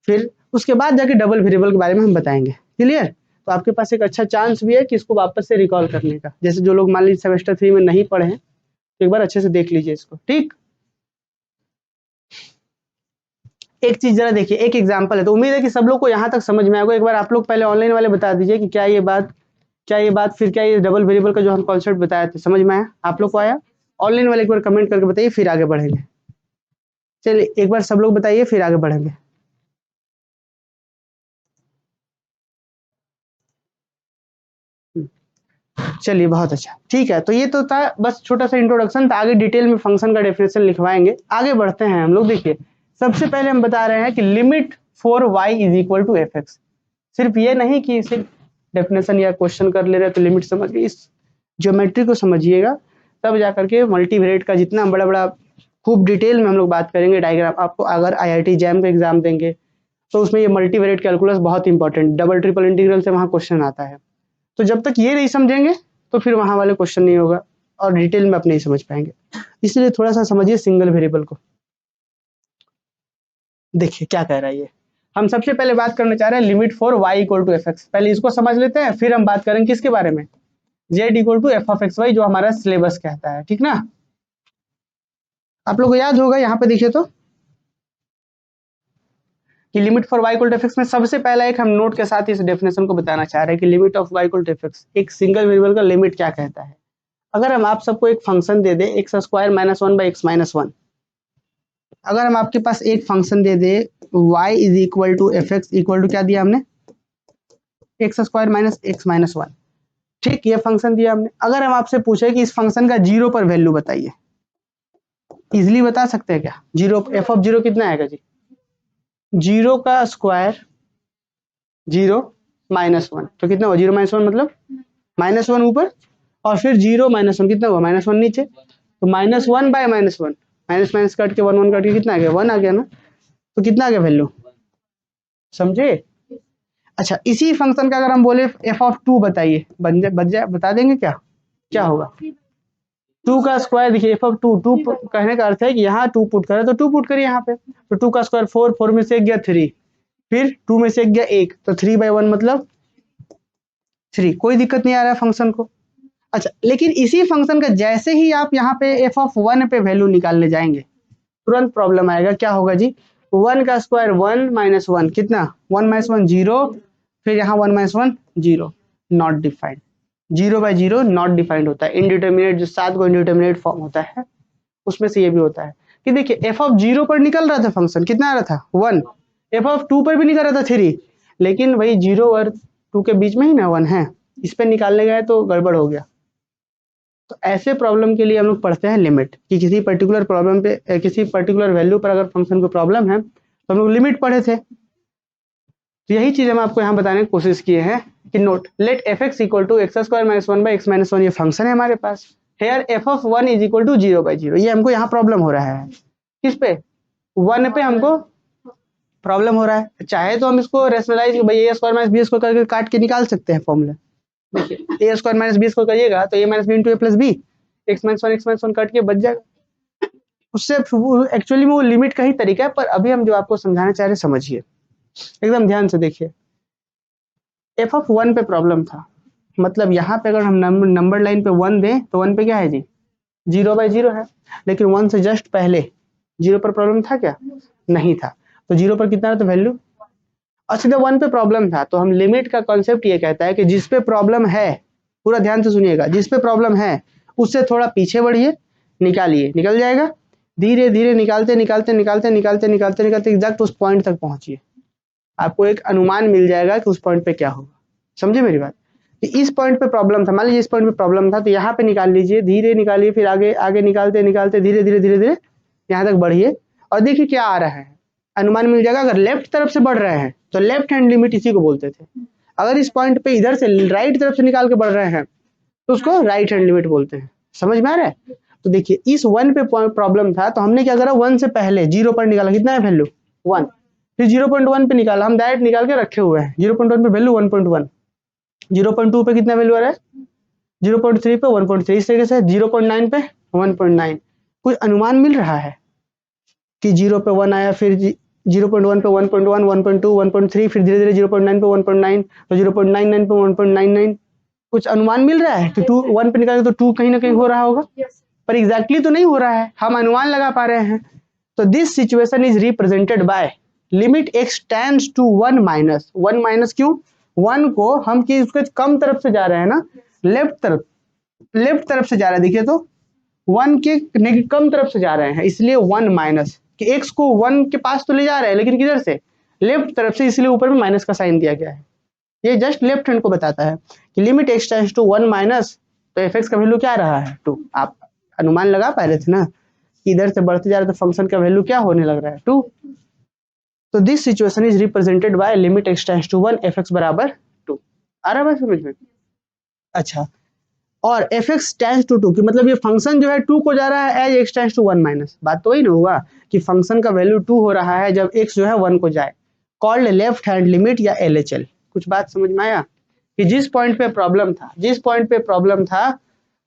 फिर उसके बाद जाके डबल वेरिएबल के बारे में हम बताएंगे। क्लियर? तो आपके पास एक अच्छा चांस भी है कि इसको वापस से रिकॉल करने का। जैसे जो लोग मान लीजिए सेमेस्टर 3 में नहीं पढ़े हैं, तो एक बार अच्छे से देख लीजिए इसको, ठीक। एक चीज जरा देखिए, एक एग्जांपल है, तो उम्मीद है कि सब लोग को यहाँ तक समझ में आएगा। एक बार आप लोग पहले ऑनलाइन वाले बता दीजिए कि क्या ये बात फिर क्या ये डबल वेरिएबल का जो हम कॉन्सेप्ट बताए थे समझ में आया आप लोग को? आया? ऑनलाइन वाले एक बार कमेंट करके बताइए, फिर आगे बढ़ेंगे। चलिए एक बार सब लोग बताइए, फिर आगे बढ़ेंगे। चलिए बहुत अच्छा, ठीक है। तो ये तो था बस छोटा सा इंट्रोडक्शन था, आगे डिटेल में फंक्शन का डेफिनेशन लिखवाएंगे। आगे बढ़ते हैं हम लोग। देखिए सबसे पहले हम बता रहे हैं कि limit for y is equal to f x. सिर्फ ये नहीं कि सिर्फ डेफिनेशन या क्वेश्चन कर ले रहे तो लिमिट समझ गए, इस ज्योमेट्री को समझिएगा, तब जाकर के मल्टीवेरिएट का जितना बड़ा बड़ा खूब डिटेल में हम लोग बात करेंगे। डायग्राम आपको अगर IIT जैम का एग्जाम देंगे तो उसमें ये मल्टीवेरिएट कैलकुलस बहुत इंपॉर्टेंट, डबल ट्रिपल इंटीग्रल से वहाँ क्वेश्चन आता है। तो जब तक ये नहीं समझेंगे तो फिर वहां वाले क्वेश्चन नहीं होगा और डिटेल में आप नहीं समझ पाएंगे। इसलिए थोड़ा सा समझिए सिंगल वेरिएबल को। देखिए क्या कह रहा है ये। हम सबसे पहले बात करना चाह रहे हैं limit for y equal to f x. पहले इसको समझ लेते हैं, फिर हम बात करेंगे किसके बारे में, z equal to f of x y, जो हमारा सिलेबस कहता है, ठीक ना। आप लोग को याद होगा यहाँ पे देखिए तो कि limit for y equal to f x में सबसे पहला एक हम नोट के साथ इस डेफिनेशन को बताना चाह रहे हैं कि limit of y equal to f x, एक सिंगल वेरिएबल का लिमिट क्या कहता है। अगर हम आप सबको एक फंक्शन दे दे x square minus 1 by x minus 1, अगर हम आपके पास एक फंक्शन दे दे y is equal to f x equal to क्या दिया हमने, x square minus x minus 1, ठीक, ये फंक्शन दिया हमने। अगर हम आपसे पूछे कि इस फंक्शन का जीरो पर वैल्यू बताइए, इजिली बता सकते हैं क्या? जीरो, एफ ऑफ जीरो कितना आएगा जी? जीरो का स्क्वायर जीरो माइनस 1, तो कितना हुआ? जीरो माइनस 1 मतलब माइनस 1 ऊपर और फिर जीरो माइनस 1 कितना हुआ? माइनस 1 नीचे। तो minus 1 bye minus 1, minus minus cut के 1 1 कट के कितना आ गया? 1 आ गया ना। तो कितना आ गया वैल्यू? समझे? अच्छा, इसी फंक्शन का अगर हम बोले एफ ऑफ 2 बताइए, बता देंगे क्या? क्या होगा? 2 का स्क्वायर, देखिए एफ ऑफ 2, 2 कहने का अर्थ है कि यहाँ 2 पुट करें तो 2 पुट करिए यहाँ पे। तो 2 का स्क्वायर 4, 4 में से एक गया 3, फिर 2 में से एक गया 1, तो 3 बाई 1 मतलब 3। कोई दिक्कत नहीं आ रहा है फंक्शन को। अच्छा, लेकिन इसी फंक्शन का जैसे ही आप यहाँ पे एफ ऑफ 1 पे वैल्यू निकालने जाएंगे, तुरंत प्रॉब्लम आएगा। क्या होगा जी? 1 का स्क्वायर 1 माइनस 1 कितना? 1 माइनस 1 जीरो, फिर यहाँ 1 minus 1 zero, not defined. Zero by zero not defined होता है। इनडिटर्मिनेट जो 7 को इनडिटर्मिनेट फॉर्म होता है उसमें से ये भी होता है कि देखिए एफ ऑफ 0 पर निकल रहा था फंक्शन, कितना आ रहा था? 1। एफ ऑफ 2 पर भी निकल रहा था 3, लेकिन वही 0 और 2 के बीच में ही ना 1 है, इस पर निकालने गए तो गड़बड़ हो गया। तो ऐसे प्रॉब्लम के लिए हम लोग पढ़ते हैं लिमिट, कि किसी पर्टिकुलर प्रॉब्लम पे किसी पर्टिकुलर वैल्यू पर अगर फंक्शन को प्रॉब्लम है तो हम लोग लिमिट पढ़े थे। तो यही चीज हम आपको यहाँ बताने की कोशिश किए हैं कि note let f x equal to x square minus 1 by x minus 1, ये फंक्शन है हमारे पास। Here f of 1 is equal to 0 by 0, ये हमको यहाँ प्रॉब्लम हो रहा है। किस पे? 1 पे हमको प्रॉब्लम हो रहा है। चाहे तो हम इसको रेशनलाइज भाई A square minus B square करके काट के निकाल सकते हैं फॉर्मूला। देखिए A square minus B square करिएगा तो A minus B into A plus B, x minus 1 कट के बच जाएगा। उससे एक्चुअली में वो लिमिट का ही तरीका है, पर अभी हम जो आपको समझाना चाह रहे हैं समझिए एकदम ध्यान से। देखिए एफ ऑफ 1 पे प्रॉब्लम था, मतलब यहाँ पे अगर हम नंबर लाइन पे 1 दें तो 1 पे क्या है जी? 0 बाई 0 है, लेकिन 1 से जस्ट पहले 0 पर प्रॉब्लम था क्या? नहीं था। तो 0 पर कितना था वैल्यू? और सीधा 1 पे प्रॉब्लम था। तो हम लिमिट का कॉन्सेप्ट ये कहता है कि जिस पे प्रॉब्लम है, पूरा ध्यान से सुनिएगा, जिस पे प्रॉब्लम है उससे थोड़ा पीछे बढ़िए, निकालिए, निकल जाएगा। धीरे धीरे निकालते निकालते निकालते निकालते निकालते निकालते एग्जैक्ट उस पॉइंट तक पहुंचिए, आपको एक अनुमान मिल जाएगा कि उस पॉइंट पे क्या होगा। समझे मेरी बात? इस पॉइंट पे प्रॉब्लम था, मान लीजिए इस पॉइंट पे प्रॉब्लम था, तो यहाँ पे निकाल लीजिए, धीरे निकालिए, फिर आगे आगे निकालते निकालते धीरे धीरे धीरे धीरे यहाँ तक बढ़िए और देखिए क्या आ रहा है, अनुमान मिल जाएगा। अगर लेफ्ट तरफ से बढ़ रहे हैं तो लेफ्ट हैंड लिमिट इसी को बोलते थे, अगर इस पॉइंट पे इधर से राइट तरफ से निकाल के बढ़ रहे हैं तो उसको राइट हैंड लिमिट बोलते हैं। समझ में आ रहा है? तो देखिए इस 1 पे प्रॉब्लम था तो हमने क्या करा, 1 से पहले 0 पर निकाला, कितना है वैल्यू 1, फिर 0.1 पे निकाला, हम डायरेक्ट निकाल के रखे हुए हैं। 0.1 पे वैल्यू 1.1, 0.2 पे कितना वैल्यू आ रहा है 0.3 पे 1.3, इस तरीके से 0.9 पे 1.9। कुछ अनुमान मिल रहा है कि 0 पे 1 आया, फिर 0.1 पे 1.1, 1.2, 1.3, फिर धीरे धीरे 0.9 पे 1.9, तो 0.99 पे 1.99। कुछ अनुमान मिल रहा है कि 2 1 पे निकाले तो 2 कहीं ना कहीं हो रहा होगा, पर एग्जैक्टली तो नहीं हो रहा है, हम अनुमान लगा पा रहे हैं। तो this situation is represented by limit x tends to 1 minus 1 minus, क्यों 1 को हम कि उसके कम तरफ से जा रहे हैं ना, लेफ्ट तरफ से जा रहा है। देखिए तो 1 के कम तरफ से जा रहे हैं, इसलिए 1 माइनस कि x को 1 के पास तो ले जा रहे हैं लेकिन किधर से, लेफ्ट तरफ से, इसलिए ऊपर में माइनस का साइन दिया गया है। ये जस्ट लेफ्ट हैंड को बताता है कि limit x tends to 1 minus, तो fx का वैल्यू क्या रहा है 2। आप अनुमान लगा पा रहे थे ना, इधर से बढ़ते जा रहे तो फंक्शन का वैल्यू क्या होने लग रहा है 2। तो this situation is represented by limit x tends to 1 fx बराबर 2। आ रहा है समझ में? अच्छा, और fx टेंड्स टू 2 की मतलब ये फंक्शन जो है 2 को जा रहा है as x tends to 1 minus. बात तो वही ना हुआ कि फंक्शन का वैल्यू 2 हो रहा है जब x जो है 1 को जाए, कॉल्ड लेफ्ट हैंड लिमिट या LHL। कुछ बात समझ में आया कि जिस पॉइंट पे प्रॉब्लम था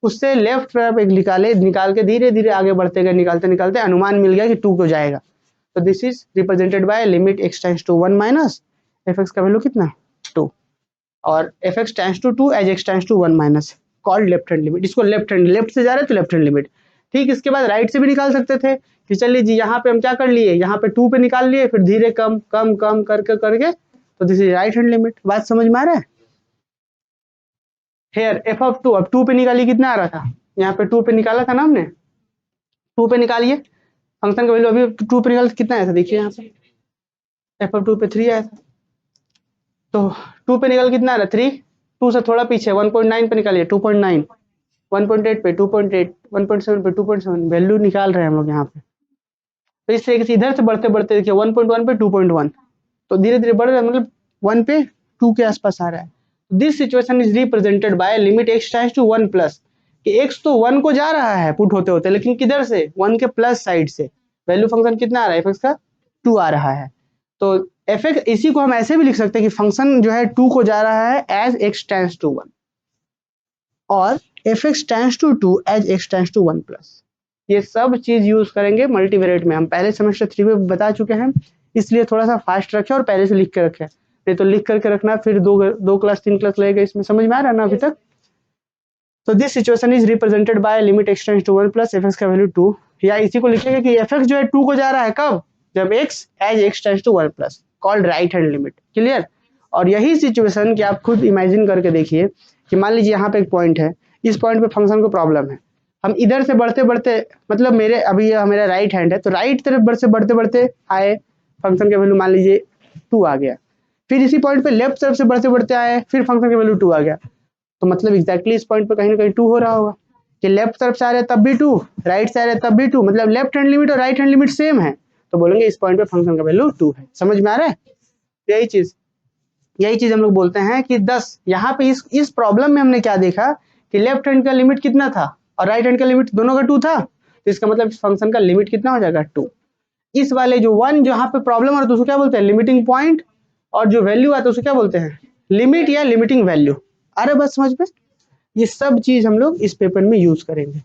उससे लेफ्ट तरफ एक निकाल के धीरे धीरे आगे बढ़ते गए, निकालते निकालते अनुमान मिल गया कि 2 को जाएगा। तो this is represented by limit x tends to 1 minus fx का वैल्यू कितना 2, और fx tends to 2 as x tends to 1 minus, called left hand limit. इसको लेफ्ट से जा रहे हैं तो लेफ्ट हैंड लिमिट। ठीक, इसके बाद राइट से भी निकाल सकते थे कि चलिए जी यहाँ पे हम क्या कर लिए, यहाँ पे 2 पे निकाल लिए, फिर धीरे कम कम कम करके तो this is right hand limit. बात समझ में आ रहा है? हेयर f ऑफ 2, अब 2 पे निकालिए, कितना आ रहा था, यहाँ पे 2 पे निकाला था ना हमने, 2 पे निकालिए फंक्शन का वैल्यू, अभी 2 पे निकाल कितना आया था, देखिए यहाँ पे f ऑफ 2 पे 3 आया था, तो 2 पे निकाल कितना आ रहा है 3, 2 से थोड़ा पीछे 1.9 पे निकालिए 2.9, 1.8 पे 2.8, 1.7 पे 2.7, वैल्यू निकाल रहे हैं हम लोग यहाँ पे। तो इस तरीके से इधर से बढ़ते बढ़ते देखिए 1.1 पे 2.1, तो धीरे धीरे बढ़ रहा है, मतलब 1 पे 2 के आसपास आ रहा है। This situation is represented by limit x tends to 1 plus, कि x तो 1 को जा रहा है पुट होते होते, लेकिन किधर से, 1 के प्लस साइड से। वैल्यू फंक्शन कितना आ रहा है fx का 2 आ रहा है। तो fx, इसी को हम ऐसे भी लिख सकते हैं कि फंक्शन जो है 2 को जा रहा है एज x टेंड्स टू 1, और fx tends to 2 as x tends to 1 plus. ये सब चीज यूज करेंगे मल्टीवेरिएट में, हम पहले सेमेस्टर 3 में बता चुके हैं, इसलिए थोड़ा सा फास्ट रखे और पहले से लिख के रखे, नहीं तो लिख करके रखना फिर दो क्लास 3 क्लास लगेगा इसमें। समझ में आ रहा है ना अभी तक? तो this situation is represented by limit x tends to 1 plus fx का वैल्यू 2, या इसी को लिखेंगे कि fx जो है 2 को जा रहा है कब, जब x as x tends to 1 plus, called right hand limit. Clear? और यही सिचुएशन कि आप खुद इमेजिन करके देखिए कि मान लीजिए यहाँ पे एक पॉइंट है, इस पॉइंट पे फंक्शन को प्रॉब्लम है, हम इधर से बढ़ते बढ़ते, मतलब मेरे अभी मेरा राइट हैंड है तो राइट तरफ से बढ़ते बढ़ते आए, फंक्शन का वैल्यू मान लीजिए 2 आ गया, फिर इसी पॉइंट पे लेफ्ट तरफ से बढ़ते बढ़ते आए, फिर फंक्शन का वैल्यू 2 आ गया, तो मतलब एग्जैक्टली इस पॉइंट पे कहीं ना कहीं 2 हो रहा होगा कि लेफ्ट तरफ से आ रहे तब भी 2, राइट से आ रहे तब भी 2, मतलब लेफ्ट हैंड लिमिट और राइट हैंड लिमिट सेम है, तो बोलेंगे इस पॉइंट पे फंक्शन का वैल्यू 2 है। समझ में आ रहा है? यही चीज हम लोग बोलते हैं कि 10, यहाँ पे इस प्रॉब्लम में हमने क्या देखा कि लेफ्ट हैंड का लिमिट कितना था और राइट हैंड का लिमिट दोनों का 2 था, तो इसका मतलब फंक्शन का लिमिट कितना हो जाएगा 2। इस वाले जो 1 जहाँ पे प्रॉब्लम हो रहा है तो उसको क्या बोलते हैं लिमिटिंग पॉइंट, और जो वैल्यू आता है उसको क्या बोलते हैं लिमिट या लिमिटिंग वैल्यू। अरे बस समझ में, ये सब चीज हम लोग इस पेपर में यूज करेंगे।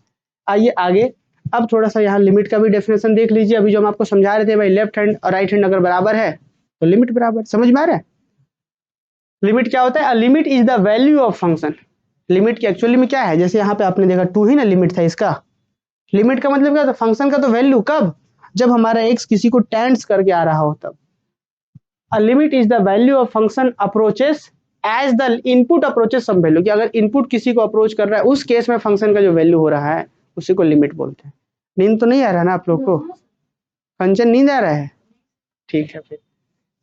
आइए आगे, अब थोड़ा सा यहाँ लिमिट का भी डेफिनेशन देख लीजिए। अभी जो हम आपको समझा रहे थे भाई, लेफ्ट हैंड और राइट हैंड अगर बराबर है तो लिमिट बराबर। समझ में आ रहा है? लिमिट क्या होता है? अ limit is the value of function. Limit की एक्चुअली में क्या है, जैसे यहाँ पे आपने देखा 2 ही ना लिमिट था इसका। लिमिट का मतलब क्या था, फंक्शन का तो वैल्यू कब, जब हमारा x किसी को टेंड्स करके आ रहा हो तब। A limit is the value of function approaches as the input approaches some value, कि अगर इनपुट किसी को अप्रोच कर रहा है उस केस में फंक्शन का जो वैल्यू हो रहा है उसी को लिमिट बोलते हैं। नींद तो नहीं आ रहा ना आप लोग को? कंचन नींद आ रहा है? ठीक है फिर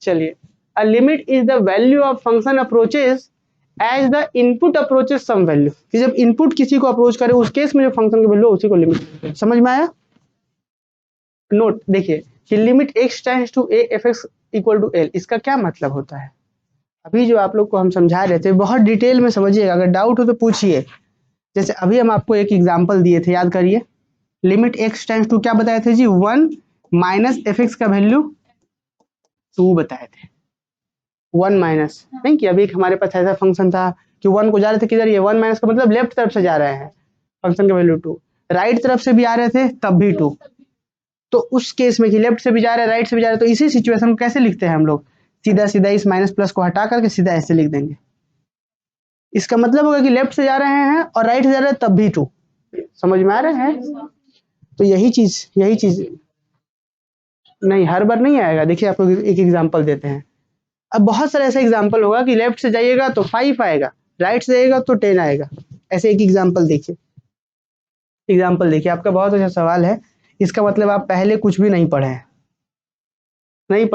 चलिए। A limit is the value of function approaches as the input approaches some value, कि जब इनपुट किसी को अप्रोच करे उस केस में जो फंक्शन की वैल्यू उसी को लिमिट। समझ में आया? नोट देखिए कि limit x tends to a fx equal to l, इसका क्या मतलब होता है? अभी जो आप लोग को हम समझा रहे थे बहुत डिटेल में समझिएगा, अगर डाउट हो तो पूछिए। जैसे अभी हम आपको एक एग्जांपल दिए थे, याद करिए। लिमिट x टेंड्स टू क्या बताए थे जी, 1 माइनस fx का वैल्यू 2 बताए थे। 1 माइनस नहीं कि अभी हमारे पास ऐसा फंक्शन था कि 1 को जा रहे थे किधर, ये 1 माइनस का मतलब लेफ्ट तरफ से जा रहे हैं, फंक्शन का वैल्यू 2। राइट तरफ से भी आ रहे थे तब भी 2। तो उस केस में कि लेफ्ट से भी जा रहे हैं राइट से भी जा रहे हैं, तो इसी सिचुएशन को कैसे लिखते हैं हम लोग, सीधा सीधा इस माइनस प्लस को हटा करके सीधा ऐसे लिख देंगे। इसका मतलब होगा कि लेफ्ट से जा रहे हैं और राइट से जा रहे हैं तब भी 2। समझ में आ रहे हैं? तो यही चीज नहीं, हर बार नहीं आएगा। देखिए आपको एक एग्जांपल देते हैं। अब बहुत सारे ऐसे एग्जांपल होगा कि लेफ्ट से जाइएगा तो 5 आएगा, राइट से जाइएगा तो 10 आएगा। ऐसे एक एग्जांपल देखिए, आपका बहुत अच्छा सवाल है। इसका मतलब आप पहले कुछ भी नहीं पढ़े हैं,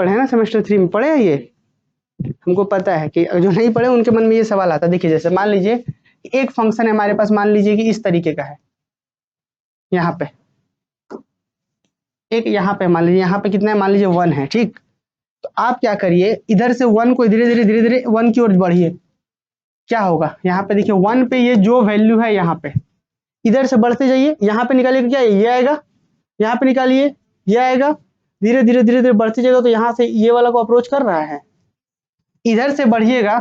ना सेमेस्टर 3 में पढ़े हैं ये। हमको पता है कि जो नहीं पढ़े उनके मन में ये सवाल आता है। देखिए जैसे मान लीजिए एक फंक्शन है हमारे पास, मान लीजिए कि इस तरीके का है, यहाँ पे एक, यहाँ पे मान लीजिए, यहाँ पे कितना है, मान लीजिए 1 है, ठीक। तो आप क्या करिए, इधर से 1 को धीरे धीरे 1 की ओर बढ़िए। क्या होगा, यहाँ पे देखिए 1 पे ये जो वैल्यू है, यहाँ पे इधर से बढ़ते जाइए, यहाँ पे निकालिए क्या ये आएगा, यहाँ पे निकालिए ये आएगा, धीरे धीरे बढ़ते जाएगा तो यहाँ से ये वाला को अप्रोच कर रहा है। इधर से बढ़िएगा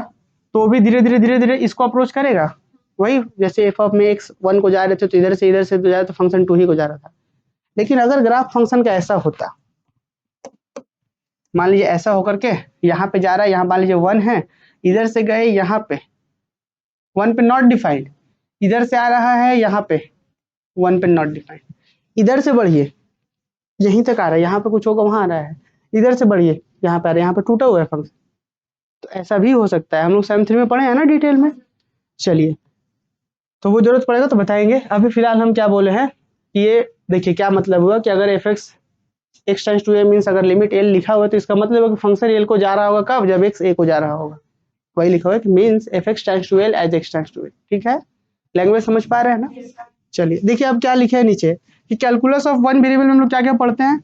तो भी धीरे धीरे इसको अप्रोच करेगा। वही जैसे एफ ऑफ में एक्स 1 को जा रहे थे तो इधर से तो जा रहे, तो फंक्शन 2 ही को जा रहा था। लेकिन अगर ग्राफ फंक्शन का ऐसा होता, मान लीजिए ऐसा होकर के यहाँ पे जा रहा है, यहाँ मान लीजिए 1 है, इधर से गए यहाँ पे 1 पे नॉट डिफाइंड, इधर से आ रहा है यहाँ पे 1 पे नॉट डिफाइंड, इधर से बढ़िए यहीं तक आ रहा है, यहाँ पे कुछ होगा वहां आ रहा है, इधर से बढ़िए यहाँ पे आ रहा है, यहाँ पे टूटा हुआ है फंक्शन। तो ऐसा भी हो सकता है, हम लोग सेम 3 में पढ़े हैं ना डिटेल में। चलिए, तो वो जरूरत पड़ेगा तो बताएंगे। अभी फिलहाल हम क्या बोले हैं कि ये देखिए क्या मतलब हुआ कि अगर f x x tends to a means अगर लिमिट एल लिखा हुआ है तो इसका मतलब है कि फंक्शन एल को जा रहा होगा कब, जब एक्स ए को जा रहा होगा। वही लिखा हुआ है कि means f x tends to l as x tends to l. ठीक है, लैंग्वेज समझ पा रहे हैं ना। चलिए देखिए अब क्या लिखे है नीचे कि कैलकुलस ऑफ वन वेरिएबल में हम लोग क्या क्या पढ़ते हैं,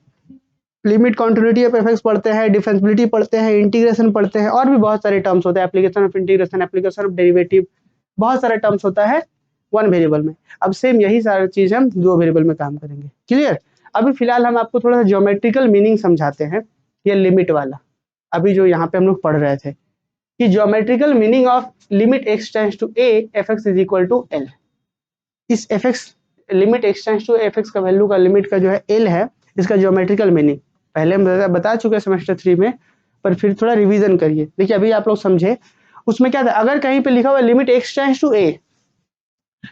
limit continuity of f x पढ़ते हैं, डिफरेंशिएबिलिटी पढ़ते हैं, इंटीग्रेशन पढ़ते हैं, और भी बहुत सारे टर्म्स होते हैं, application of integration, application of derivative, बहुत सारे टर्म्स होता है वन वेरिएबल में। अब सेम यही सारी चीज हम दो वेरिएबल में काम करेंगे। क्लियर। अभी फिलहाल हम आपको थोड़ा सा ज्योमेट्रिकल मीनिंग समझाते हैं, ये लिमिट वाला। अभी जो यहाँ पे हम लोग पढ़ रहे थे कि geometrical meaning of limit x tends to A f x is equal to L. इस f x limit x tends to f x का वैल्यू का लिमिट का जो है एल है, इसका ज्योमेट्रिकल मीनिंग पहले हम बता चुके हैं सेमेस्टर 3 में, पर फिर थोड़ा रिवीजन करिए। देखिए अभी आप लोग समझे उसमें क्या था, अगर कहीं पे लिखा हुआ लिमिट एक्स टेंड्स टू ए,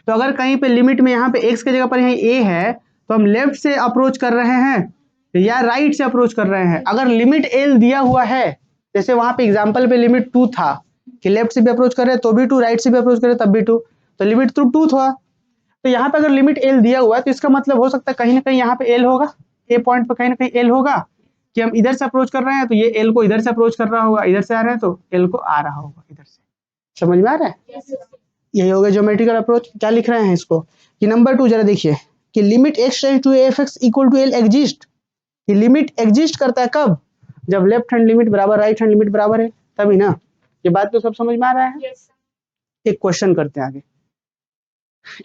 तो अगर कहीं पे लिमिट में यहाँ पे x की जगह पर यहाँ a है तो हम लेफ्ट से अप्रोच कर रहे हैं या राइट से अप्रोच कर रहे हैं। अगर लिमिट l दिया हुआ है, जैसे वहां पे एग्जांपल पे लिमिट 2 था कि लेफ्ट से भी अप्रोच कर रहे हैं तो भी 2, राइट से भी अप्रोच कर रहे हैं तब भी 2, तो लिमिट तो 2 था। तो यहाँ पे अगर लिमिट l दिया हुआ है तो इसका मतलब हो सकता है कहीं ना कहीं यहाँ पे l होगा, a पॉइंट पे कहीं ना कहीं l होगा कि हम इधर से अप्रोच कर रहे हैं तो ये l को इधर से अप्रोच कर रहा होगा, इधर से आ रहे हैं तो l को आ रहा होगा इधर से। समझ में आ रहा है? यही हो गया ज्योमेट्रिकल अप्रोच। क्या लिख रहे हैं इसको कि नंबर 2 जरा देखिए कि limit x tends to f x equal to l exist. कि लिमिट एग्जिस्ट करता है कब, जब लेफ्ट हैंड लिमिट बराबर राइट हैंड लिमिट बराबर है, तभी ना। ये बात तो सब समझ में आ रहा है। एक क्वेश्चन करते हैं आगे,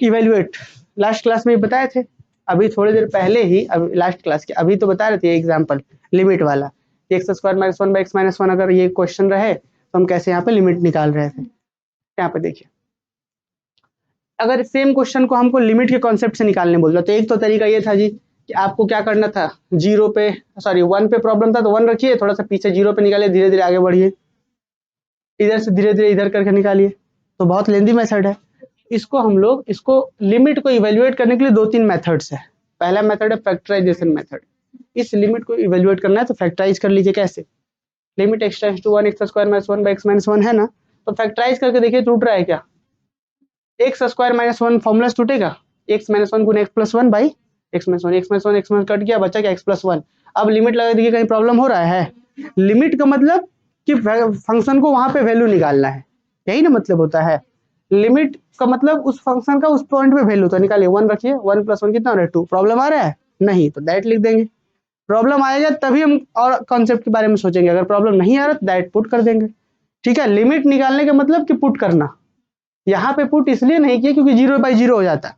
इवेल्युएट। लास्ट क्लास में बताए थे, अभी थोड़ी देर पहले ही, अभी लास्ट क्लास के अभी तो बता रहे थे एग्जाम्पल लिमिट वाला, x square minus 1 by x minus 1 अगर ये क्वेश्चन रहे तो हम कैसे यहाँ पे लिमिट निकाल रहे थे। यहाँ पे देखिए अगर सेम क्वेश्चन को हमको लिमिट के कॉन्सेप्ट से निकालने बोलता तो एक तो तरीका ये था जी कि आपको क्या करना था, 0 पे सॉरी 1 पे प्रॉब्लम था तो 1 रखिए, थोड़ा सा पीछे 0 पे निकालिए, धीरे धीरे आगे बढ़िए, इधर से धीरे धीरे इधर करके निकालिए। तो बहुत लेंदी मेथड है। इसको हम लोग इसको लिमिट को इवेल्युएट करने के लिए 2-3 मेथड्स है। पहला मेथड है फैक्टराइजेशन मेथड। इस लिमिट को इवेल्युएट करना है तो फैक्टराइज कर लीजिए। कैसे, limit x tends to 1 x square minus 1 by x minus 1 है ना, तो फैक्टराइज करके देखिए टूट रहा है क्या, एक्स स्क्वायर माइनस 1 फॉर्मूला टूटेगा, x minus 1 Guna x plus 1 by x minus 1, x minus 1 x minus cut गया, बचा क्या एक्स प्लस 1। अब लिमिट लगा दीजिए, कहीं प्रॉब्लम हो रहा है। लिमिट का मतलब कि फंक्शन को वहां पे वैल्यू निकालना है, यही ना मतलब होता है। लिमिट का मतलब उस फंक्शन का उस पॉइंट पे वैल्यू, तो निकालिए 1 रखिए, 1 प्लस 1 कितना हो रहा है 2। प्रॉब्लम आ रहा है नहीं तो दैट लिख देंगे, प्रॉब्लम आएगा तभी हम और कॉन्सेप्ट के बारे में सोचेंगे, अगर प्रॉब्लम नहीं आ रहा तो दैट पुट कर देंगे। ठीक है, लिमिट निकालने का मतलब कि पुट करना। यहाँ पे पुट इसलिए नहीं किया क्योंकि 0/0 हो जाता,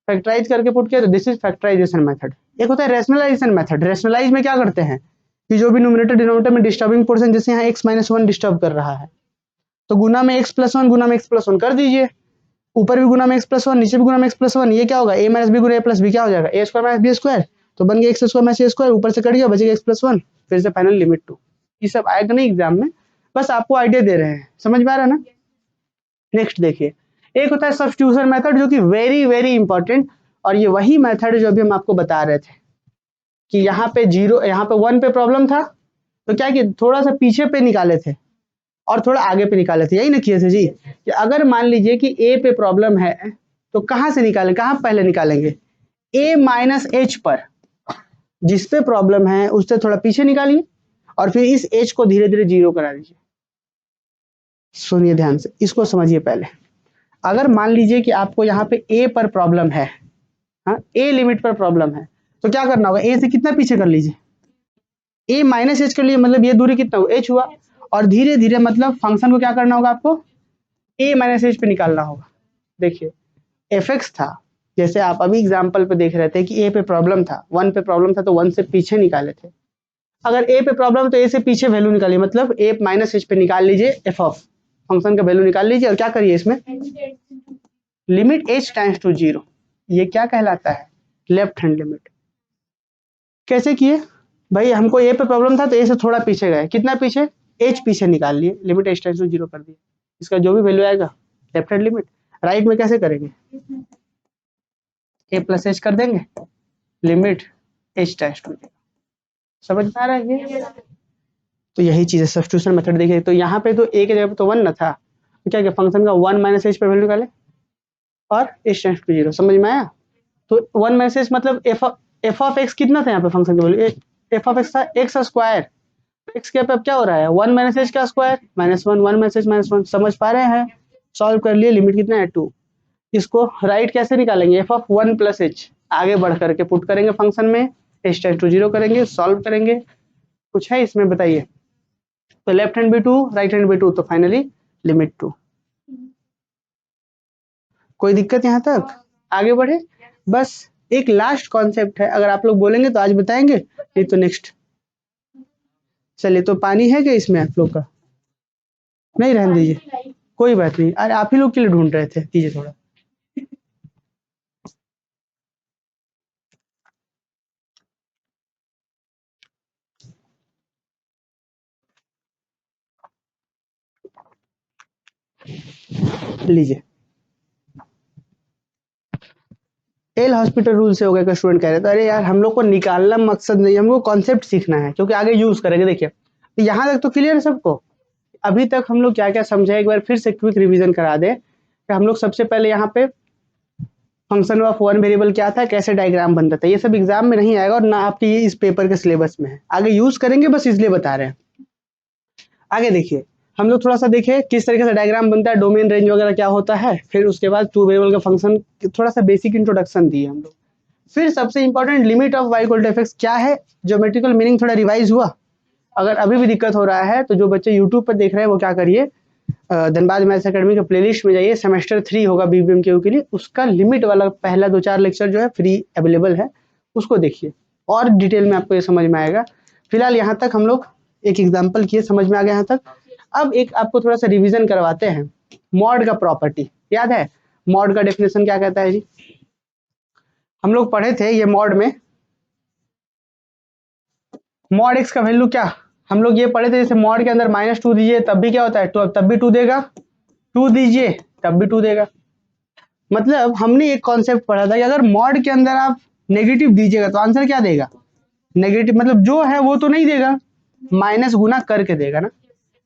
फैक्टराइज करके पुट किया, तो दिस इज फैक्टराइजेशन मेथड। एक होता है रेशनलाइजेशन मेथड। रेशनलाइज में क्या करते हैं कि जो भी न्यूमरेटर डिनोमिनेटर में डिस्टर्बिंग पोर्शन, जैसे यहाँ x-1 डिस्टर्ब कर रहा है, तो गुना में x+1 गुना में x+1 कर दीजिए, ऊपर भी गुना में x+1 नीचे भी गुना में x+1, ये क्या होगा a - b गुना a+b क्या हो जाएगा a² - b², तो बन गया x² - a², ऊपर से कट गया बचेगा x+1, फिर से फाइनल लिमिट 2। ये सब आएगा नहीं एग्जाम में, बस आपको आइडिया दे रहे हैं, समझ में आ रहा है ना। नेक्स्ट देखिए, एक होता है सब्स्टिट्यूशन मेथड, जो कि वेरी वेरी इंपॉर्टेंट, और ये वही मेथड जो अभी हम आपको बता रहे थे कि यहाँ पे 0, यहाँ पे 1 पे प्रॉब्लम था, तो क्या कि थोड़ा सा पीछे पे निकाले थे और थोड़ा आगे पे निकाले थे, यही ना किए थे जी। कि अगर मान लीजिए कि ए पे प्रॉब्लम है तो कहाँ से निकालें, कहाँ पहले निकालेंगे, a - h पर, जिस पे प्रॉब्लम है उससे थोड़ा पीछे निकालिए और फिर इस h को धीरे धीरे 0 करा दीजिए। सुनिए ध्यान से, इसको समझिए पहले। अगर मान लीजिए कि आपको यहाँ पे a पर प्रॉब्लम है, हाँ a लिमिट पर प्रॉब्लम है, तो क्या करना होगा, a से कितना पीछे कर लीजिए, a - h कर लिए, मतलब ये दूरी कितना हुआ, h हुआ, और धीरे धीरे मतलब फंक्शन को क्या करना होगा आपको, a - h पे निकालना होगा। देखिए fx था, जैसे आप अभी एग्जांपल पे देख रहे थे कि a पे प्रॉब्लम था, 1 पे प्रॉब्लम था, तो 1 से पीछे निकाले थे। अगर a पे प्रॉब्लम तो a से पीछे वैल्यू निकालिए, मतलब a - h पे निकाल लीजिए, f ऑफ फंक्शन का वैल्यू निकाल लीजिए, और क्या करिए इसमें लिमिट h टाइम्स टू 0, ये क्या कहलाता है, लेफ्ट हैंड लिमिट। कैसे किए भाई, हमको a पे प्रॉब्लम था तो a से थोड़ा पीछे गए, कितना पीछे, h पीछे निकाल लिए, लिमिट h टाइम्स टू 0 कर दिए, इसका जो भी वैल्यू आएगा लेफ्ट हैंड लिमिट। राइट में कैसे करेंगे, a + h कर देंगे, लिमिट h टाइम्स टू 0। समझ में आ रहा है ये, तो यही चीज है सब्स्टिट्यूशन मेथड। देखिए तो यहाँ पे तो a के जगह पे तो 1 ना था, तो क्या किया, फंक्शन का 1 - h पे वैल्यू निकाले और h टाइम्स टू 0। समझ में आया, तो 1 - h मतलब f ऑफ x कितना था यहाँ पे फंक्शन का वैल्यू, f ऑफ x था x², x के अब क्या हो रहा है 1 - h का स्क्वायर -1, 1 - h -1। समझ पा रहे हैं, सॉल्व कर लिए, लिमिट कितना है 2। इसको राइट कैसे निकालेंगे, f ऑफ 1 + h, आगे बढ़ करके पुट करेंगे फंक्शन में, h टाइम्स टू 0 करेंगे, सॉल्व करेंगे। कुछ है इसमें बताइए, तो लेफ्ट हैंड भी 2 राइट हैंड भी 2, तो फाइनली लिमिट 2। कोई दिक्कत यहाँ तक, आगे बढ़े। बस एक लास्ट कॉन्सेप्ट है, अगर आप लोग बोलेंगे तो आज बताएंगे, नहीं तो नेक्स्ट। चलिए, तो पानी है क्या इसमें आप लोग का, नहीं रहने दीजिए, कोई बात नहीं, अरे आप ही लोग के लिए ढूंढ रहे थे, दीजिए थोड़ा। लीजिए, एल हॉस्पिटल रूल से हो गया, स्टूडेंट कह रहे थे अरे यार हम लोग को निकालना मकसद नहीं, हमको कॉन्सेप्ट सीखना है क्योंकि आगे यूज करेंगे। देखिए तो यहाँ तक तो क्लियर है सबको, अभी तक हम लोग क्या क्या समझे, एक बार फिर से क्विक रिवीजन करा दे कि हम लोग सबसे पहले यहाँ पे फंक्शन ऑफ वन वेरिएबल क्या था, कैसे डायग्राम बनता था, ये सब एग्जाम में नहीं आएगा और ना आपके ये इस पेपर के सिलेबस में है, आगे यूज करेंगे बस इसलिए बता रहे हैं। आगे देखिए, हम लोग थोड़ा सा देखें किस तरीके से डायग्राम बनता है, डोमेन रेंज वगैरह क्या होता है, फिर उसके बाद टू वेरिएबल का फंक्शन, थोड़ा सा बेसिक इंट्रोडक्शन दिए हम लोग। फिर सबसे important limit of y = fx क्या है, ज्योमेट्रिकल मीनिंग थोड़ा रिवाइज हुआ। अगर अभी भी दिक्कत हो रहा है तो जो बच्चे यूट्यूब पर देख रहे हैं वो क्या करिए, धनबाद मैथ्स एकेडमी के प्लेलिस्ट में जाइए, सेमेस्टर 3 होगा BBMQ के लिए, उसका लिमिट वाला पहला 2-4 लेक्चर जो है फ्री अवेलेबल है, उसको देखिए और डिटेल में आपको ये समझ में आएगा। फिलहाल यहाँ तक हम लोग एक एग्जाम्पल किए, समझ में आ गया यहाँ तक। अब एक आपको थोड़ा सा रिविजन करवाते हैं, मॉड का प्रॉपर्टी याद है, मॉड का डेफिनेशन क्या कहता है जी, हम लोग पढ़े थे ये मॉड में, मॉड x का वैल्यू क्या, हम लोग ये पढ़े थे, जैसे मॉड के अंदर -2 दीजिए तब भी क्या होता है, तब भी 2 देगा, 2 दीजिए तब भी 2 देगा। मतलब हमने एक कॉन्सेप्ट पढ़ा था कि अगर मॉड के अंदर आप नेगेटिव दीजिएगा तो आंसर क्या देगा, नेगेटिव, मतलब जो है वो तो नहीं देगा, माइनस गुना करके देगा ना।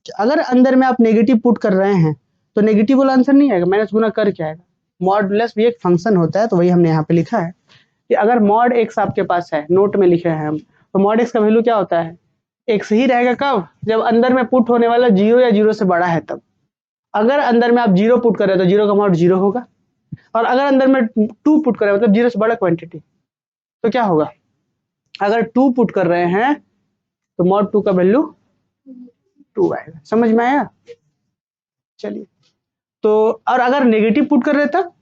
अगर अंदर में आप नेगेटिव पुट कर रहे हैं तो नेगेटिव वाला आंसर नहीं आएगा, माइनस गुना करके आएगा। मॉडुलस भी एक फंक्शन होता है, तो वही हमने यहाँ पे लिखा है कि अगर मॉड x आपके पास है, नोट में लिखे हैं हम, तो मॉड x का वैल्यू क्या होता है, x ही रहेगा। कब, जब अंदर में पुट होने वाला 0 या 0 से बड़ा है तब। अगर अंदर में आप 0 पुट कर रहे हैं तो 0 का मॉड 0 होगा, और अगर अंदर में 2 पुट कर रहे हैं मतलब 0 से बड़ा क्वांटिटी, तो क्या होगा, अगर 2 पुट कर रहे हैं तो मॉड 2 का वैल्यू 2 आएगा। समझ में आया, चलिए, तो और अगर नेगेटिव पुट कर रहे तब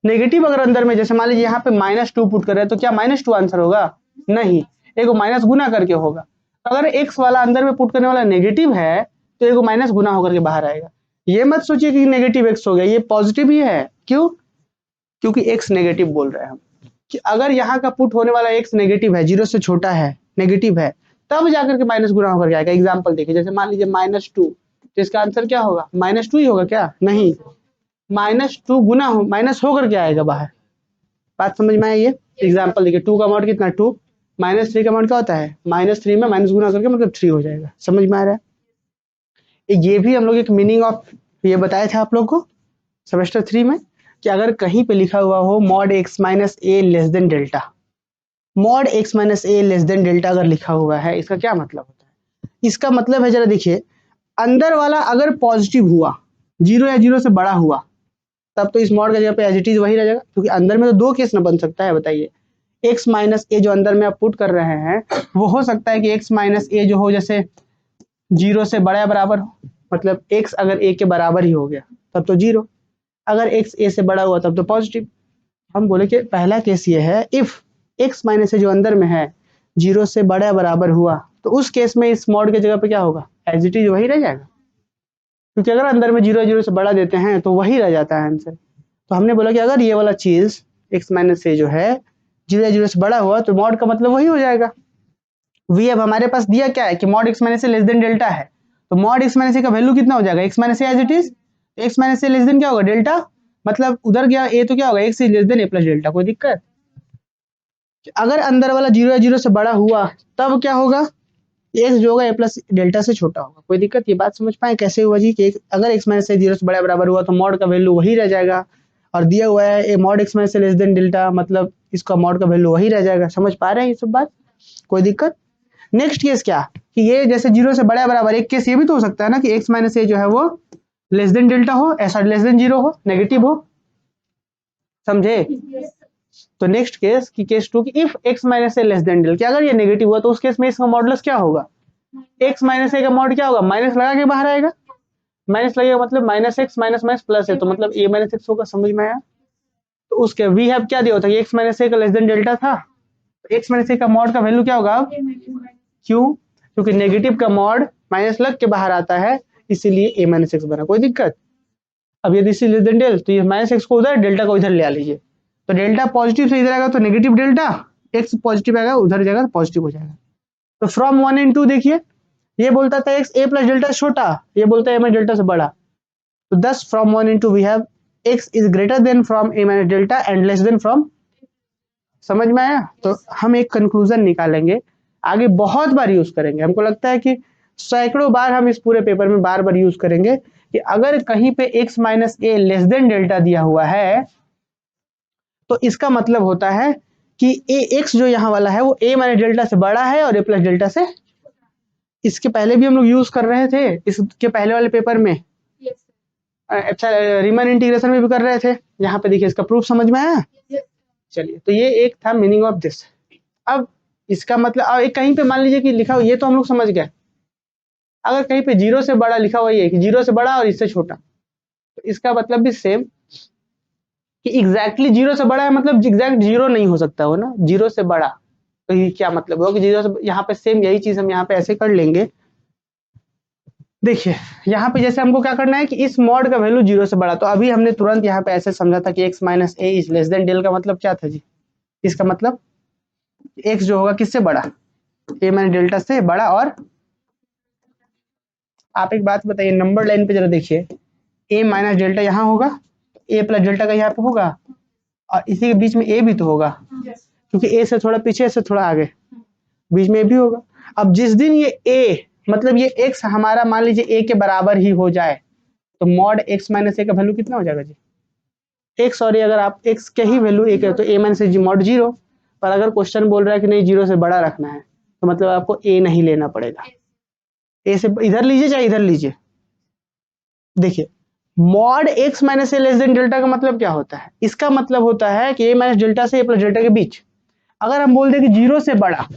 नेगेटिव अगर अंदर में, जैसे मान लीजिए यहाँ पे -2 पुट कर रहे हैं, तो क्या -2 आंसर होगा? नहीं, एक माइनस गुना करके होगा। तो अगर x वाला अंदर में पुट करने वाला नेगेटिव है तो एक माइनस गुना होकर के बाहर आएगा। ये मत सोचिए कि नेगेटिव x हो गया, ये पॉजिटिव ही है। क्यों? क्योंकि x नेगेटिव बोल रहे हैं हम, कि अगर यहाँ का पुट होने वाला x नेगेटिव है, 0 से छोटा है, नेगेटिव है, तब जाकर के माइनस गुना होकर के आएगा। एग्जाम्पल देखिए, जैसे मान लीजिए -2, तो इसका आंसर क्या होगा? -2 ही होगा क्या? नहीं, -2 गुना हो, माइनस होकर के आएगा बाहर। बात समझ में आई? ये एग्जाम्पल देखिए, 2 का मॉड कितना? 2, -3 का मॉड क्या होता है? -3 में माइनस गुना करके मतलब 3 हो जाएगा। समझ में आ रहा है? ये भी हम लोग एक मीनिंग ऑफ ये बताए थे आप लोग को सेमेस्टर 3 में, कि अगर कहीं पे लिखा हुआ हो मॉड x माइनस ए less than delta, mod x minus ए लेस देन डेल्टा अगर लिखा हुआ है, इसका क्या मतलब होता है? इसका मतलब है, जरा देखिए, अंदर वाला अगर पॉजिटिव हुआ, 0 या 0 से बड़ा हुआ, तब तो इस मॉड का जगह पे एज इट इज वही रह जाएगा, क्योंकि अंदर में तो 2 केस ना बन सकता है। बताइए, x माइनस ए जो अंदर में आप पुट कर रहे हैं, वो हो सकता है कि x माइनस ए जो हो, जैसे 0 से बड़ा या बराबर हो, मतलब x अगर a के बराबर ही हो गया तब तो 0, अगर x a से बड़ा हुआ तब तो पॉजिटिव। हम बोले कि पहला केस ये है, इफ x माइनस ए जो अंदर में है 0 से बड़ा या बराबर हुआ, तो उस केस में इस मॉड के जगह पे क्या होगा? एज इट इज वही रह जाएगा, क्योंकि अगर अंदर में 0 से बड़ा देते हैं तो वही रह जाता है आंसर। तो हमने बोला कि अगर ये वाला चीज x माइनस ए जो है 0 से बड़ा हुआ, तो मॉड का मतलब वही हो जाएगा। v अब हमारे पास दिया क्या है कि मॉड x माइनस ए लेस देन डेल्टा है, तो मॉड x माइनस ए का वैल्यू कितना हो जाएगा? x minus a as it is, x minus A less than क्या होगा? डेल्टा, मतलब उधर गया a तो क्या होगा? x is less then a plus delta. कोई दिक्कत? अगर अंदर वाला 0 या 0 से बड़ा हुआ तब क्या होगा? x जो होगा a प्लस डेल्टा से छोटा होगा। कोई दिक्कत? ये बात समझ पाए कैसे हुआ जी, कि अगर x माइनस ए 0 से बड़ा बराबर हुआ तो मॉड का वैल्यू वही रह जाएगा, और दिया हुआ है a mod x minus A less than delta, मतलब इसका मॉड का वैल्यू वही रह जाएगा। समझ पा रहे हैं ये सब बात? कोई दिक्कत? नेक्स्ट केस क्या, कि ये जैसे 0 से बड़ा बराबर, एक केस ये भी तो हो सकता है ना कि x माइनस ए जो है वो लेस देन डेल्टा हो, ऐसा लेस देन 0 हो, नेगेटिव हो। समझे? तो नेक्स्ट केस की केस 2 की if x minus A less than delta, अगर ये नेगेटिव हुआ तो उस केस में इसका मॉडुलस क्या होगा? x माइनस ए का मॉड क्या होगा? माइनस लगा के बाहर आएगा, माइनस लगेगा मतलब minus x minus minus plus है, तो मतलब a माइनस एक्स होगा। समझ में आया? तो उसके वी हैव क्या दिया होता है? x माइनस ए का लेस देन डेल्टा था, तो x माइनस ए का मॉड का वैल्यू क्या होगा? क्यों? क्योंकि नेगेटिव का मॉड माइनस लग के बाहर आता है, इसीलिए a माइनस एक्स बना। कोई दिक्कत? अब यदि इसी लेस देन डेल, तो ये माइनस एक्स को उधर, डेल्टा को इधर ले आ लीजिए, तो डेल्टा पॉजिटिव से इधर आएगा तो नेगेटिव डेल्टा, एक्स पॉजिटिव आएगा उधर जाएगा तो पॉजिटिव हो जाएगा। तो फ्रॉम 1 and 2 देखिए, ये बोलता था एक्स ए प्लस डेल्टा छोटा, ये बोलता है ए माइनस डेल्टा से बड़ा, तो दस from 1 and 2 we have x is greater than from a minus delta and less than from. समझ में आया? तो हम एक कंक्लूजन निकालेंगे, आगे बहुत बार यूज करेंगे, हमको लगता है कि सैकड़ों बार हम इस पूरे पेपर में बार बार यूज करेंगे, कि अगर कहीं पे x माइनस ए लेस देन डेल्टा दिया हुआ है, तो इसका मतलब होता है कि ए एक्स जो यहाँ वाला है वो a माइनस डेल्टा से बड़ा है और a प्लस डेल्टा से। इसके पहले भी हम लोग यूज कर रहे थे, इसके पहले वाले पेपर में, अच्छा रीमन इंटीग्रेशन में भी कर रहे थे। यहाँ पे देखिए इसका प्रूफ समझ में आया? चलिए, तो ये एक था मीनिंग ऑफ दिस। अब इसका मतलब, अब एक कहीं पे मान लीजिए कि लिखा हुआ, ये तो हम लोग समझ गए, अगर कहीं पे 0 से बड़ा लिखा हुआ है कि 0 से बड़ा और इससे छोटा, तो इसका मतलब भी सेम, कि एग्जैक्टली 0 से बड़ा है, मतलब एग्जैक्ट 0 नहीं हो सकता हो ना, 0 से बड़ा, तो ये क्या मतलब होगा कि 0 से, यहाँ पे सेम यही चीज हम यहाँ पे ऐसे कर लेंगे। देखिए यहाँ पे जैसे हमको क्या करना है कि इस मॉड का वैल्यू 0 से बड़ा, तो अभी हमने तुरंत यहाँ पे ऐसे समझा था कि x minus a is less than del का मतलब क्या था जी? इसका मतलब x जो होगा किससे बड़ा? a माइनस डेल्टा से बड़ा। और आप एक बात बताइए, नंबर लाइन पे जरा देखिए, a माइनस डेल्टा यहाँ होगा, a प्लस डेल्टा का यहाँ पे होगा, और इसी के बीच में a भी तो होगा, क्योंकि a से थोड़ा पीछे से थोड़ा आगे, बीच में a भी होगा। अब जिस दिन ये a मतलब ये x हमारा मान लीजिए a के बराबर ही हो जाए, तो मॉड x माइनस ए का वैल्यू कितना हो जाएगा जी? x, और अगर आप x के ही वैल्यू एक है तो a माइनस ए मॉड 0, पर अगर क्वेश्चन बोल रहा है कि नहीं 0 से बड़ा रखना है, तो मतलब आपको a नहीं लेना पड़ेगा, a से इधर लीजिए चाहे इधर लीजिए। देखिए मॉड x माइनस ए लेस देन डेल्टा का मतलब क्या होता है? इसका मतलब होता है कि a माइनस डेल्टा से a प्लस डेल्टा के बीच। अगर हम बोल दें कि 0 से बड़ा,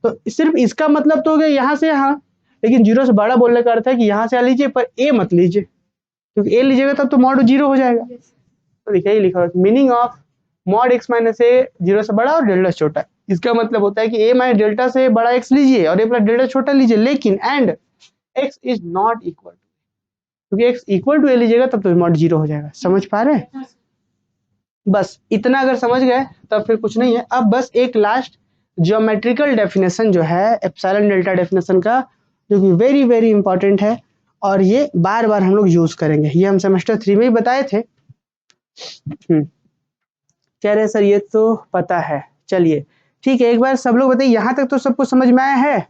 तो सिर्फ इसका मतलब तो हो गया यहाँ से यहाँ, लेकिन 0 से बड़ा बोलने का अर्थ है कि यहाँ से आ लीजिए पर a मत लीजिए। क्योंकि ए लीजिएगा तब तो मॉड 0 हो जाएगा। तो देखिए ये लिखा हुआ है meaning of mod x minus A 0 से बड़ा और डेल्टा से छोटा। इसका मतलब होता है कि a माइनस डेल्टा से बड़ा x लीजिए और a प्लस डेल्टा छोटा लीजिए, लेकिन and x is not equal, क्योंकि x इक्वल टू a लीजिएगा तब तो मॉड 0 हो जाएगा। समझ पा रहे हैं? बस इतना अगर समझ गए तब फिर कुछ नहीं है। अब बस एक लास्ट ज्योमेट्रिकल डेफिनेशन जो है एप्सिलॉन डेल्टा डेफिनेशन का, जो कि वेरी वेरी इंपॉर्टेंट है और ये बार बार हम लोग यूज करेंगे। ये हम सेमेस्टर 3 में ही बताए थे। कह रहे सर ये तो पता है। चलिए ठीक है, एक बार सब लोग बताइए यहां तक तो सब कुछ समझ में आया है?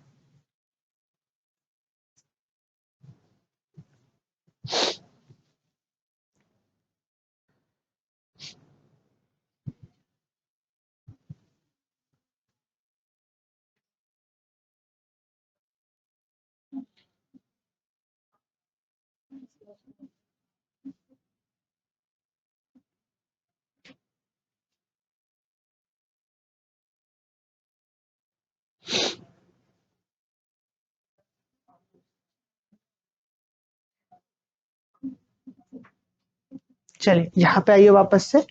चलिए यहाँ पे आइए वापस से।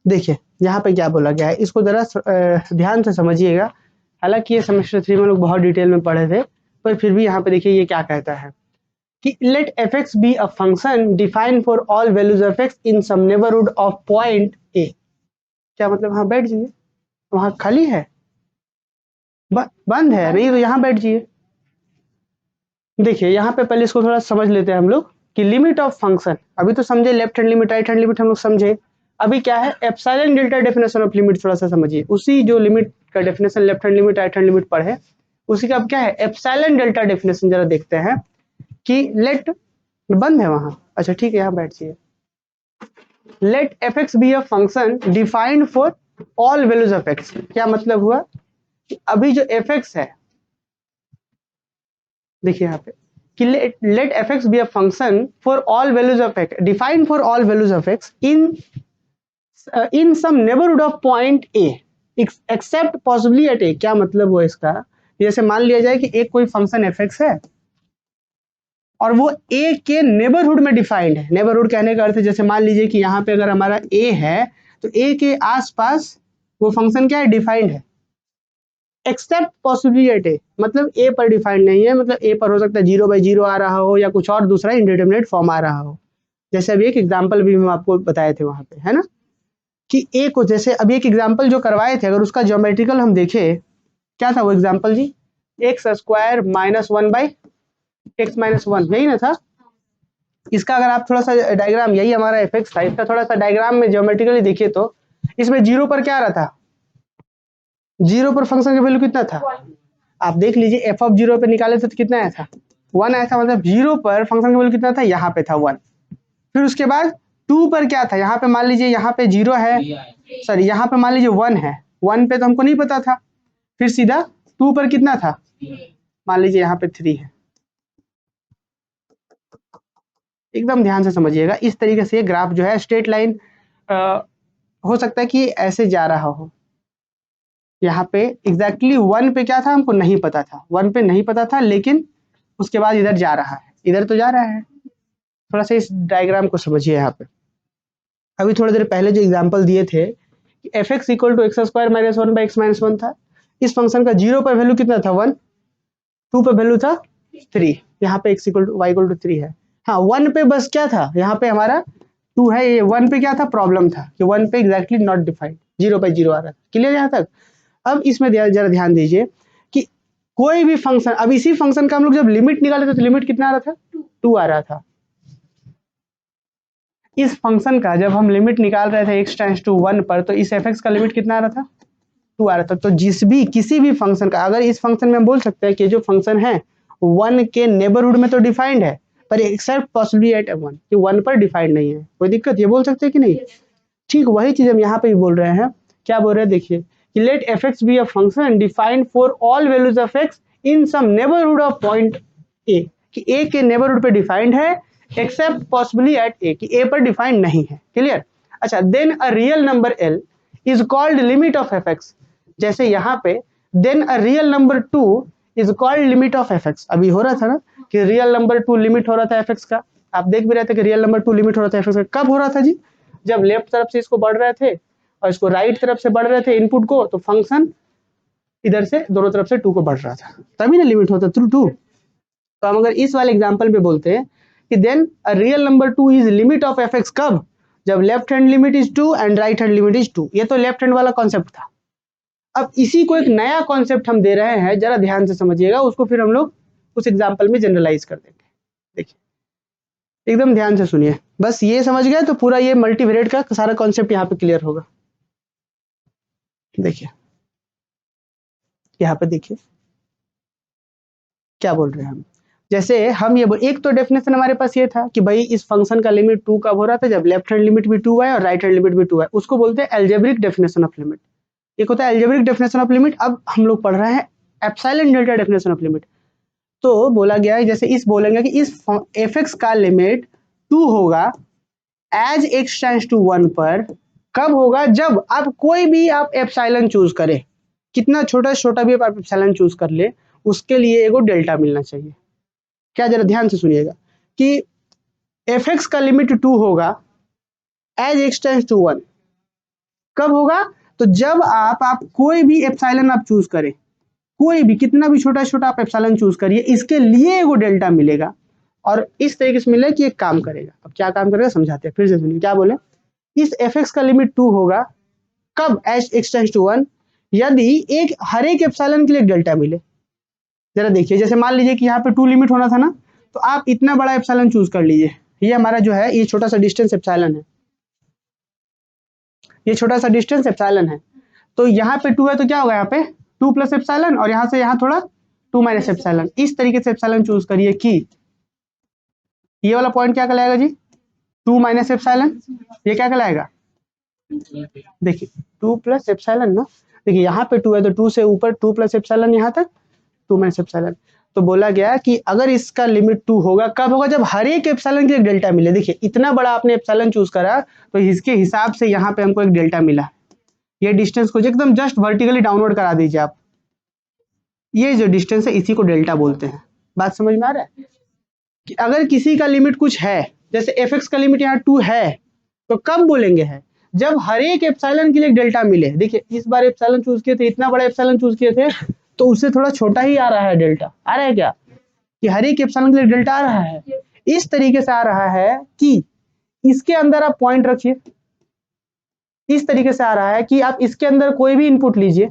देखिए यहाँ पे क्या बोला गया है, इसको जरा ध्यान से समझिएगा। हालांकि ये सेमेस्टर 3 में लोग बहुत डिटेल में पढ़े थे, पर फिर भी यहाँ पे देखिए ये क्या कहता है कि let f x be a function define for all values of x in some neighbourhood of point a. क्या मतलब? हाँ बैठ जाइए, वहां खाली है, बंद है नहीं तो यहाँ बैठ जाइए। देखिए यहाँ पे पहले इसको थोड़ा समझ लेते हैं हम लोग कि लिमिट ऑफ फंक्शन, अभी तो समझे left hand limit right hand limit हम लोग समझे। अभी क्या है epsilon delta definition of limit, थोड़ा सा समझिए। उसी जो लिमिट का definition left hand limit right hand limit पढ़े, उसी का अब क्या है एप्सिलॉन डेल्टा डेफिनेशन जरा देखते हैं कि लेट, बंद है वहां, अच्छा ठीक है यहाँ बैठ जाइए। Let f x be a function defined for all values of x. क्या मतलब हुआ कि अभी जो एफ एक्स है, देखिए यहाँ पे कि let f x be a function for all values of x, defined for all values of x in some neighbourhood of point A except possibly at A. क्या मतलब हुआ इसका? जैसे मान लिया जाए कि एक कोई फंक्शन एफ एक्स है और वो ए के नेबरहुड में डिफाइंड है। नेबरहुड कहने का अर्थ है जैसे मान लीजिए कि यहाँ पे अगर हमारा ए है तो ए के आसपास वो फंक्शन क्या है डिफाइंड है, एक्सेप्ट पॉसिबली एट ए, मतलब ए पर डिफाइंड नहीं है। मतलब ए पर हो सकता है 0/0 आ रहा हो या कुछ और दूसरा इंडिटरमिनेट फॉर्म आ रहा हो। जैसे अभी एक एग्जांपल भी हम आपको बताए थे वहां पे, है ना, कि ए को जैसे अभी एक एग्जांपल जो करवाए थे, अगर उसका ज्योमेट्रिकल हम देखें, क्या था वो एग्जांपल जी? एक्स स्क्वायर माइनस 1/x-1, यही ना था? इसका अगर आप थोड़ा सा डायग्राम, यही हमारा एफ एक्स था, इसका थोड़ा सा डायग्राम में ज्योमेट्रिकली देखिए तो इसमें 0 पर क्या आ रहा था? 0 पर फंक्शन का वैल्यू कितना था? आप देख लीजिए एफ ऑफ 0 पे निकाले थे तो कितना आया था? 1 आया था। मतलब 0 पर फंक्शन का वैल्यू कितना था? यहाँ पे था 1। फिर उसके बाद 2 पर क्या था? यहाँ पे मान लीजिए यहाँ पे 0 है, सॉरी यहाँ पे मान लीजिए 1 है। 1 पे तो हमको नहीं पता था। फिर सीधा 2 पर कितना था? मान लीजिए यहाँ पे 3 है। एकदम ध्यान से समझिएगा, इस तरीके से ग्राफ जो है स्ट्रेट लाइन हो सकता है कि ऐसे जा रहा हो। यहाँ पे एग्जैक्टली 1 पे क्या था हमको नहीं पता था, 1 पे नहीं पता था, लेकिन उसके बाद इधर जा रहा है, इधर तो जा रहा है। थोड़ा सा इस डायग्राम को समझिए। यहाँ पे अभी थोड़ी देर पहले जो एग्जांपल दिए थे कि f x equal to x square minus 1/x-1 था। इस फंक्शन का 0 पर वैल्यू कितना था? 1। 2 पर वैल्यू था 3। यहाँ पे x equal to y equal to 3 है। हाँ 1 पे बस क्या था, यहाँ पे हमारा 2 है, ये 1 पे क्या था प्रॉब्लम था कि 1 पे एग्जैक्टली नॉट डिफाइंड, 0/0 आ रहा था। क्लियर यहाँ तक? अब इसमें जरा ध्यान दीजिए कि कोई भी फंक्शन, अब इसी फंक्शन का हम लोग जब लिमिट निकाले थे तो लिमिट कितना आ रहा था? 2 आ रहा था। इस फंक्शन का जब हम लिमिट निकाल रहे थे x टेंड्स टू 1 पर, तो इस f(x) का लिमिट कितना आ रहा था? 2 आ रहा था। तो किसी भी फंक्शन का, अगर इस फंक्शन में हम बोल सकते हैं कि जो फंक्शन है 1 के नेबरहुड में तो डिफाइंड है, पर एक्सेप्ट पॉसिबली एट 1, कि 1 पर डिफाइंड नहीं है। कोई दिक्कत? ये बोल सकते हैं कि नहीं? ठीक वही चीज हम यहाँ पे भी बोल रहे हैं। क्या बोल रहे हैं देखिए कि let f x be a function defined for all values of x in some neighbourhood of point a, कि ए के नेबरहुड पे डिफाइंड है एक्सेप्ट पॉसिबली एट ए, कि ए पर डिफाइंड नहीं है। क्लियर? अच्छा, then a real number l is called limit of f x. जैसे यहाँ पे then a real number 2 is called limit of f x. अभी हो रहा था ना कि रियल नंबर 2 लिमिट हो रहा था एफ एक्स का, आप देख भी रहे थे कि रियल नंबर 2 लिमिट हो रहा था एफ एक्स, कब हो रहा था जी? जब लेफ्ट तरफ से इसको बढ़ रहे थे और इसको राइट तरफ से बढ़ रहे थे इनपुट को, तो फंक्शन इधर से दोनों तरफ से 2 को बढ़ रहा था, तभी ना लिमिट होता थ्रू 2। तो हम अगर इस वाले एग्जांपल में बोलते हैं कि then a real number 2 is limit of f x, कब? जब left hand limit is 2 and right hand limit is 2। ये तो लेफ्ट हैंड वाला कॉन्सेप्ट था। अब इसी को एक नया कॉन्सेप्ट हम दे रहे हैं, जरा ध्यान से समझिएगा, उसको फिर हम लोग उस एग्जाम्पल में जनरलाइज कर देंगे। देखिए एकदम ध्यान से सुनिए, बस ये समझ गए तो पूरा ये मल्टीवेरिएट का सारा कॉन्सेप्ट यहाँ पे क्लियर होगा। देखिए यहाँ पे देखिए क्या बोल रहे हैं हम। जैसे हम ये एक तो डेफिनेशन हमारे पास ये था कि भाई इस फंक्शन का लिमिट 2 कब हो रहा था? जब लेफ्ट हैंड लिमिट भी 2 है और राइट हैंड लिमिट भी 2 है। उसको बोलते हैं एल्जेब्रिक डेफिनेशन ऑफ लिमिट। एक होता है एल्जेब्रिक डेफिनेशन ऑफ लिमिट, अब हम लोग पढ़ रहे हैं epsilon delta definition of limit. तो बोला गया है जैसे इस बोलेंगे कि इस एफ एक्स का लिमिट 2 होगा एज एक्स टेंड्स टू 1 पर, कब होगा? जब आप कोई भी आप एप्सिलॉन चूज करें, कितना छोटा छोटा भी आप एप्सिलॉन चूज कर ले, उसके लिए एगो डेल्टा मिलना चाहिए। क्या, जरा ध्यान से सुनिएगा कि एफ एक्स का लिमिट 2 होगा एज एक्स टेंड्स टू 1, कब होगा? तो जब आप कोई भी एप्सिलॉन आप चूज करें, कोई भी कितना भी छोटा छोटा आप एप्सिलॉन चूज करिए, इसके लिए एगो डेल्टा मिलेगा और इस तरीके से मिले कि एक काम करेगा। अब क्या काम करेगा समझाते हैं, फिर से सुनिए क्या बोले। इस एफ एक्स का लिमिट 2 होगा कब? एज एक्स टेंड्स टू 1, यदि हर एक एप्सिलॉन के लिए एक डेल्टा मिले। जरा देखिए, जैसे मान लीजिए कि यहाँ पे 2 लिमिट होना था ना, तो आप इतना बड़ा एप्सिलॉन चूज कर लीजिए। ये हमारा जो है ये छोटा सा डिस्टेंस एप्सिलॉन है, ये छोटा सा डिस्टेंस एप्सिलॉन है। तो यहाँ पे 2 है तो क्या होगा? यहाँ पे 2 प्लस एप्सिलॉन और यहाँ से यहाँ थोड़ा 2 माइनस एप्सिलॉन। इस तरीके से एप्सिलॉन चूज करिए कि ये वाला पॉइंट क्या कहलाएगा जी? 2 माइनस एप्सिलॉन। ये क्या कहलाएगा? देखिए 2 प्लस एप्सिलॉन ना, देखिए यहाँ पे 2 है तो 2 से ऊपर 2 प्लस एप्सिलॉन, यहाँ तक 2 माइनस एप्सिलॉन। तो बोला गया कि अगर इसका लिमिट 2 होगा, कब होगा? जब हर एक एप्सिलॉन के लिए डेल्टा मिले। देखिए इतना बड़ा आपने एप्सिलॉन चूज करा तो इसके हिसाब से यहाँ पे हमको एक डेल्टा मिला। ये डिस्टेंस को एकदम जस्ट वर्टिकली डाउनवर्ड करा दीजिए आप, ये जो डिस्टेंस है इसी को डेल्टा बोलते हैं। बात समझ में आ रहा है कि अगर किसी का लिमिट कुछ है, जैसे एफ एक्स का लिमिट यहाँ 2 है, तो कब बोलेंगे है? जब हर एक एप्सिलॉन के लिए एक डेल्टा मिले। देखिए इस बार एप्सिलॉन चूज किए थे, इतना बड़ा एप्सिलॉन चूज किए थे, तो उससे थोड़ा छोटा ही आ रहा है डेल्टा। आ रहा है क्या कि हर एक एप्सिलॉन के लिए डेल्टा आ रहा है? इस तरीके से आ रहा है कि इसके अंदर आप पॉइंट रखिए, इस तरीके से आ रहा है कि आप इसके अंदर कोई भी इनपुट लीजिए।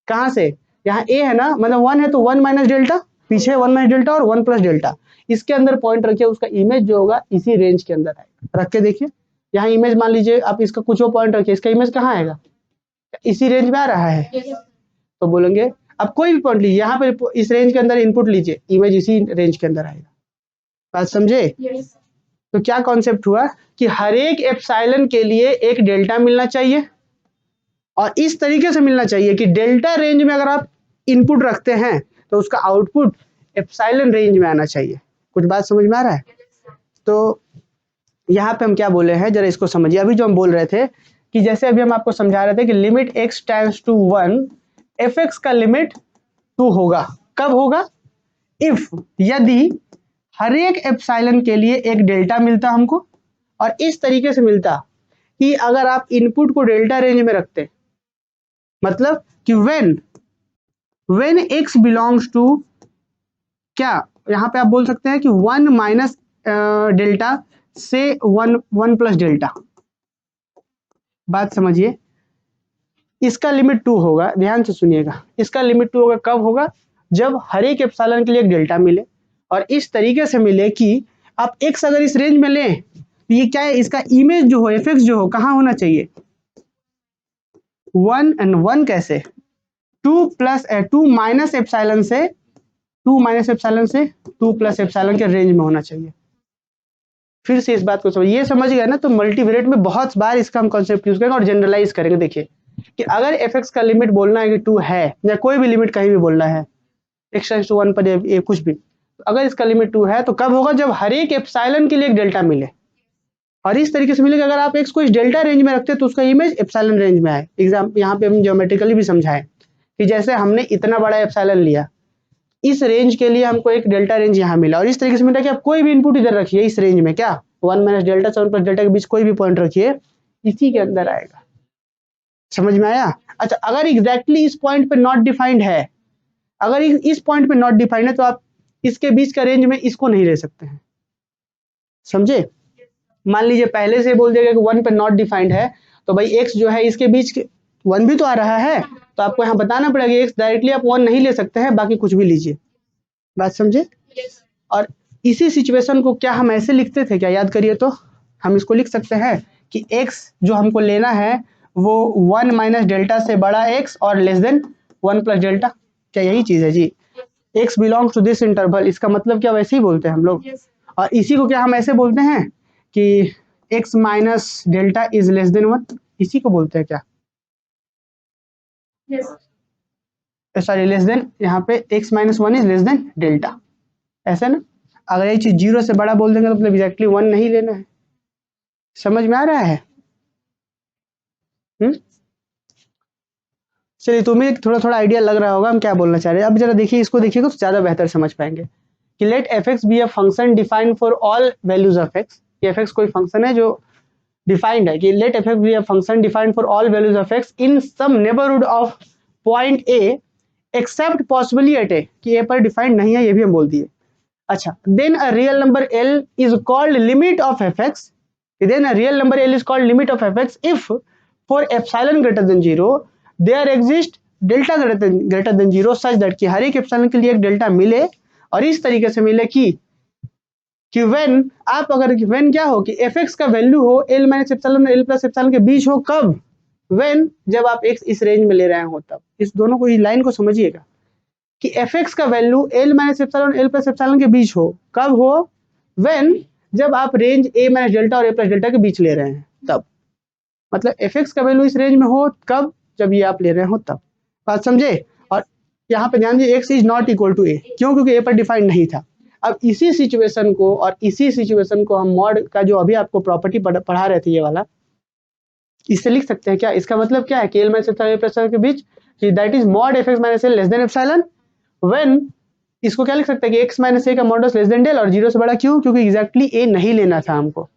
कहां से? यहाँ ए है ना, मतलब 1 है तो 1 माइनस डेल्टा, पीछे 1 माइनस डेल्टा और 1 प्लस डेल्टा। इसके अंदर पॉइंट रखिए, उसका इमेज जो होगा इसी रेंज के अंदर आएगा। रख के देखिए, यहाँ इमेज मान लीजिए आप इसका कुछ और पॉइंट रखिए, इसका इमेज कहाँ आएगा? इसी रेंज में आ रहा है। तो बोलेंगे अब कोई भी पॉइंट लीजिए, यहाँ पे इस रेंज के अंदर इनपुट लीजिए, इमेज इसी रेंज के अंदर आएगा। बात समझे? तो क्या कॉन्सेप्ट हुआ कि हर एक एप्सिलॉन के लिए एक डेल्टा मिलना चाहिए और इस तरीके से मिलना चाहिए कि डेल्टा रेंज में अगर आप इनपुट रखते हैं तो उसका आउटपुट एप्सिलॉन रेंज में आना चाहिए। कुछ बात समझ में आ रहा है? तो यहाँ पे हम क्या बोले हैं, जरा इसको समझिए। अभी जो हम बोल रहे थे कि जैसे अभी हम आपको समझा रहे थे कि limit x tends to 1, f x का लिमिट 2 होगा। कब होगा? इफ, यदि हर एक एप्सिलॉन के लिए एक डेल्टा मिलता हमको, और इस तरीके से मिलता कि अगर आप इनपुट को डेल्टा रेंज में रखते, मतलब कि व्हेन x बिलोंग्स टू, क्या यहाँ पे आप बोल सकते हैं कि 1 माइनस डेल्टा से 1 प्लस डेल्टा। बात समझिए, इसका लिमिट 2 होगा, ध्यान से सुनिएगा, इसका लिमिट 2 होगा। कब होगा? जब हर एक एप्सिलॉन के लिए एक डेल्टा मिले और इस तरीके से मिले कि आप x अगर इस रेंज में लें तो ये क्या है, इसका इमेज जो हो, एफ एक्स जो हो, कहाँ होना चाहिए? 1 एंड 1 कैसे? 2 प्लस 2 माइनस एप्सिलॉन से 2 प्लस एप्सिलॉन के रेंज में होना चाहिए। फिर से इस बात को समझ, ये समझ गए ना? तो मल्टीवेरिएट में बहुत बार इसका हम कॉन्सेप्ट यूज करेंगे और जनरलाइज करेंगे। देखिए कि अगर एफ एक्स का लिमिट बोलना है कि 2 है, या कोई भी लिमिट कहीं भी बोलना है एक्स टेंड्स टू 1 पर, ये कुछ भी, तो अगर इसका लिमिट 2 है तो कब होगा? जब हर एक एप्सिलॉन के लिए एक डेल्टा मिले और इस तरीके से मिलेगा। अगर आप एक्स को इस डेल्टा रेंज में रखते तो उसका इमेज एप्सिलॉन रेंज में आए। एग्जाम यहाँ पे हम ज्योमेट्रिकली भी समझाएं कि जैसे हमने इतना बड़ा एप्सिलॉन लिया, इस रेंज के लिए हमको एक डेल्टा रेंज यहाँ मिला, और इस तरीके से मिला कि आप कोई भी इनपुट इधर रखिए इस रेंज में, क्या 1 माइनस डेल्टा से 1 प्लस डेल्टा के बीच कोई भी पॉइंट रखिए, इसी के अंदर आएगा। समझ में आया? अच्छा, अगर एग्जैक्टली इस पॉइंट पे नॉट डिफाइंड है, अगर इस पॉइंट पे नॉट डिफाइंड है तो आप इसके बीच का रेंज में इसको नहीं ले सकते हैं। समझे? मान लीजिए पहले से बोल देगा कि 1 पे नॉट डिफाइंड है, तो भाई x जो है इसके बीच 1 भी तो आ रहा है, तो आपको यहाँ बताना पड़ेगा x डायरेक्टली आप 1 नहीं ले सकते हैं, बाकी कुछ भी लीजिए। बात समझे? और इसी सिचुएशन को क्या हम ऐसे लिखते थे क्या, याद करिए तो? हम इसको लिख सकते हैं कि x जो हमको लेना है वो 1 माइनस डेल्टा से बड़ा x और लेस देन 1 प्लस डेल्टा। क्या यही चीज है जी? x belongs to this interval, इसका मतलब क्या वैसे ही बोलते हैं हम लोग। और इसी को क्या हम ऐसे बोलते हैं कि x minus delta is less then 1, इसी को बोलते हैं क्या? सॉरी, लेस देन, यहाँ पे x minus 1 is less than delta, ऐसा ना? अगर ये चीज 0 से बड़ा बोल देंगे तो मतलब एग्जैक्टली 1 नहीं लेना है। समझ में आ रहा है? चलिए, तुम्हें थोड़ा थोड़ा आइडिया लग रहा होगा हम क्या बोलना चाह रहे हैं। अब जरा देखिए, इसको देखिएगा तो ज्यादा बेहतर समझ पाएंगे कि let f x be a function defined for all values of x. F x कोई फंक्शन है जो डिफाइंड है, कि let f x be a function defined for all values of x in some neighbourhood of point A except possibly at A, कि A पर defined नहीं है, ये भी हम बोल दिए। अच्छा, then a real number l is called limit of f x, then a real number l is called limit of f x if for epsilon greater than 0 there exist delta greater than 0 such that कि हर एक epsilon के लिए एक delta मिले, और इस तरीके से मिले कि व्हेन आप अगर व्हेन क्या हो कि एफ एक्स का वैल्यू हो एल माइनस एप्सिलॉन और एल प्लस एप्सिलॉन के बीच हो, कब? व्हेन, जब आप एक्स इस रेंज में ले रहे हो तब। इस दोनों को, इस लाइन को समझिएगा कि एफ एक्स का value L minus epsilon L plus epsilon के बीच हो, कब हो? व्हेन, जब आप रेंज ए माइनस डेल्टा और ए प्लस डेल्टा के बीच ले रहे हैं तब। मतलब एफ एक्स का वैल्यू इस रेंज में हो कब? जब ये आप ले रहे हो तब। बात समझे? और यहाँ पे ध्यान दीजिए, x is not equal to A, क्यों? क्योंकि ए पर डिफाइंड नहीं था। अब इसी सिचुएशन को हम मॉड का जो अभी आपको प्रॉपर्टी पढ़ा रहे थे ये वाला, इससे लिख सकते हैं क्या? इसका मतलब क्या है कि एल माइनस एप्सिलॉन एप्सिलॉन के बीच, कि that is mod F x minus L less than epsilon, when, इसको क्या लिख सकते हैं कि एक्स माइनस ए का मॉडुलस लेस देन डेल, और 0 से बड़ा। क्यों? क्योंकि एग्जैक्टली ए नहीं लेना था हमको।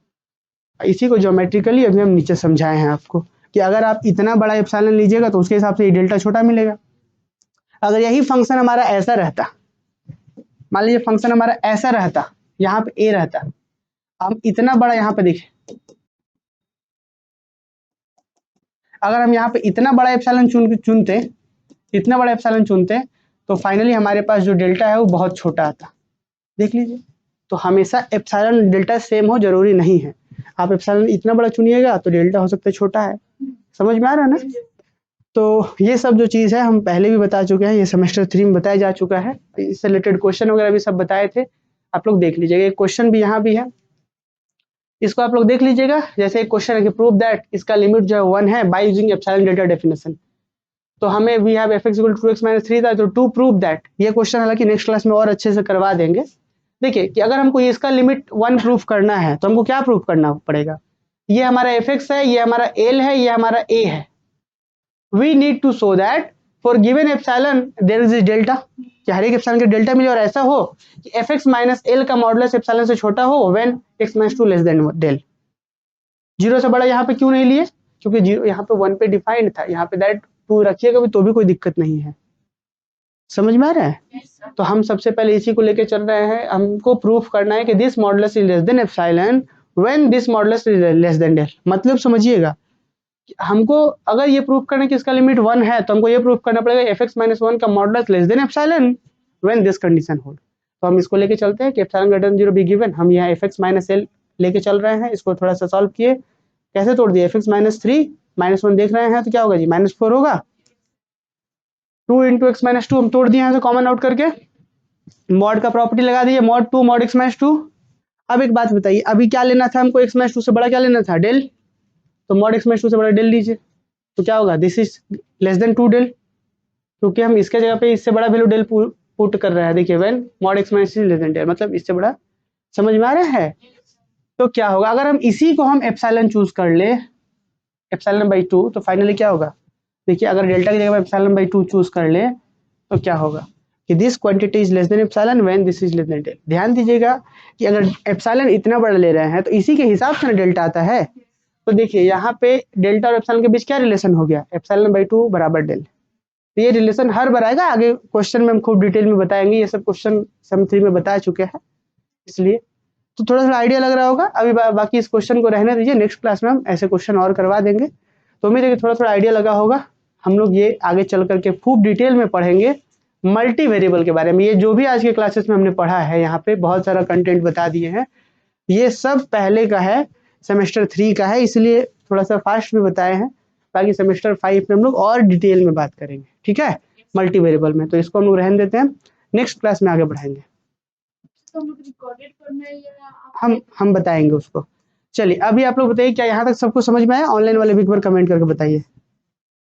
इसी को ज्योमेट्रिकली अभी हम नीचे समझाए हैं आपको कि अगर आप इतना बड़ा एप्सिलॉन लीजिएगा तो उसके हिसाब से ये डेल्टा छोटा मिलेगा। अगर यही फंक्शन हमारा ऐसा रहता, मान लीजिए फंक्शन हमारा ऐसा रहता, यहाँ पे ए रहता, हम इतना बड़ा यहाँ पे देखें, अगर हम यहाँ पे इतना बड़ा एप्सिलॉन चुनते, इतना बड़ा एप्सिलॉन चुनते, तो फाइनली हमारे पास जो डेल्टा है वो बहुत छोटा आता। देख लीजिए, तो हमेशा एप्सिलॉन डेल्टा सेम हो जरूरी नहीं है। आप एप्सिलॉन इतना बड़ा चुनिएगा तो डेल्टा हो सकता है छोटा है। समझ में आ रहा है ना? तो ये सब जो चीज़ है हम पहले भी बता चुके हैं, ये सेमेस्टर 3 में बताया जा चुका है। इससे रिलेटेड क्वेश्चन वगैरह भी सब बताए थे, आप लोग देख लीजिएगा। एक क्वेश्चन भी यहाँ भी है, इसको आप लोग देख लीजिएगा। जैसे एक क्वेश्चन है कि प्रूव दैट इसका लिमिट जो है 1 है by using epsilon delta definition. तो हमें we have f x equal to 2x minus 3 था, तो टू प्रूव दैट, ये क्वेश्चन हालांकि नेक्स्ट क्लास में और अच्छे से करवा देंगे। देखिए कि अगर हमको इसका लिमिट 1 प्रूफ करना है तो हमको क्या प्रूफ करना पड़ेगा? ये हमारा एफ एक्स है, ये हमारा एल है, ये हमारा ए है। We need to show that for given epsilon there is delta, कि हर एक एप्सिलॉन के डेल्टा मिले, और ऐसा हो कि एफ एक्स माइनस एल का मॉडुलस एप्सिलॉन से छोटा हो when x minus 2 less than del. 0 से बड़ा यहाँ पे क्यों नहीं लिए? क्योंकि 0 यहाँ पे 1 पे डिफाइंड था, यहाँ पे दैट 2 रखिएगा भी तो भी कोई दिक्कत नहीं है। समझ में आ रहा है? yes, तो हम सबसे पहले इसी को लेके चल रहे हैं। हमको प्रूफ करना है कि this modulus is less than epsilon when this modulus is less than del. मतलब समझिएगा, हमको अगर ये प्रूफ करना है कि इसका लिमिट 1 है तो हमको ये प्रूफ करना पड़ेगा एफ एक्स माइनस 1 का modulus less than epsilon when this condition hold. तो हम इसको लेके चलते हैं कि epsilon greater than 0 be given. हम यहाँ एफ एक्स माइनस एल लेके चल रहे हैं, इसको थोड़ा सा सॉल्व किए, कैसे तोड़ दिए? एफ एक्स माइनस 3 माइनस 1 देख रहे हैं तो क्या होगा जी? माइनस 4 होगा। 2 इंटू एक्स माइनस 2 हम तोड़ दिए हैं, तो कॉमन आउट करके मॉड का प्रॉपर्टी लगा दिए, मॉड 2 मॉड एक्स माइनस 2। अब एक बात बताइए, अभी क्या लेना था हमको? एक्स माइनस 2 से बड़ा क्या लेना था? डेल। तो मॉड एक्स माइनस 2 से बड़ा डेल लीजिए, तो क्या होगा? This is less than 2 del, क्योंकि हम इसके जगह पे इससे बड़ा वैल्यू डेल पुट कर रहे हैं। देखिए when mod x minus less than del, मतलब इससे बड़ा। समझ में आ रहा है? तो क्या होगा अगर हम इसी को हम एप्सिलॉन चूज कर ले, एप्सिलॉन बाई 2, तो फाइनली क्या होगा? देखिए अगर डेल्टा की जगह एप्सिलॉन बाई 2 चूज कर ले तो क्या होगा कि this quantity is less than epsilon when this is less than del. ध्यान दीजिएगा कि अगर एप्सिलॉन इतना बड़ा ले रहे हैं तो इसी के हिसाब से ना डेल्टा आता है। तो देखिए यहाँ पे डेल्टा और एप्सिलॉन के बीच क्या रिलेशन हो गया, एप्सिलॉन बाई 2 बराबर डेल। तो ये रिलेशन हर बार आएगा, आगे क्वेश्चन में हम खूब डिटेल में बताएंगे, ये सब क्वेश्चन सम 3 में बता चुके हैं, इसलिए तो थोड़ा थोड़ा आइडिया लग रहा होगा। अभी बाकी इस क्वेश्चन को रहने दीजिए, नेक्स्ट क्लास में हम ऐसे क्वेश्चन और करवा देंगे। तो उम्मीद है कि थोड़ा थोड़ा आइडिया लगा होगा। हम लोग ये आगे चल करके खूब डिटेल में पढ़ेंगे मल्टी वेरिएबल के बारे में। ये जो भी आज के क्लासेस में हमने पढ़ा है, यहाँ पे बहुत सारा कंटेंट बता दिए हैं, ये सब पहले का है, सेमेस्टर 3 का है, इसलिए थोड़ा सा फास्ट में बताए हैं। बाकी सेमेस्टर 5 में हम लोग और डिटेल में बात करेंगे, ठीक है, मल्टी वेरिएबल में। तो इसको हम लोग रहने देते हैं, नेक्स्ट क्लास में आगे बढ़ाएंगे। हम बताएंगे उसको। चलिए अभी आप लोग बताइए क्या यहाँ तक सबको समझ में आया? ऑनलाइन वाले भी एक बार कमेंट करके बताइए।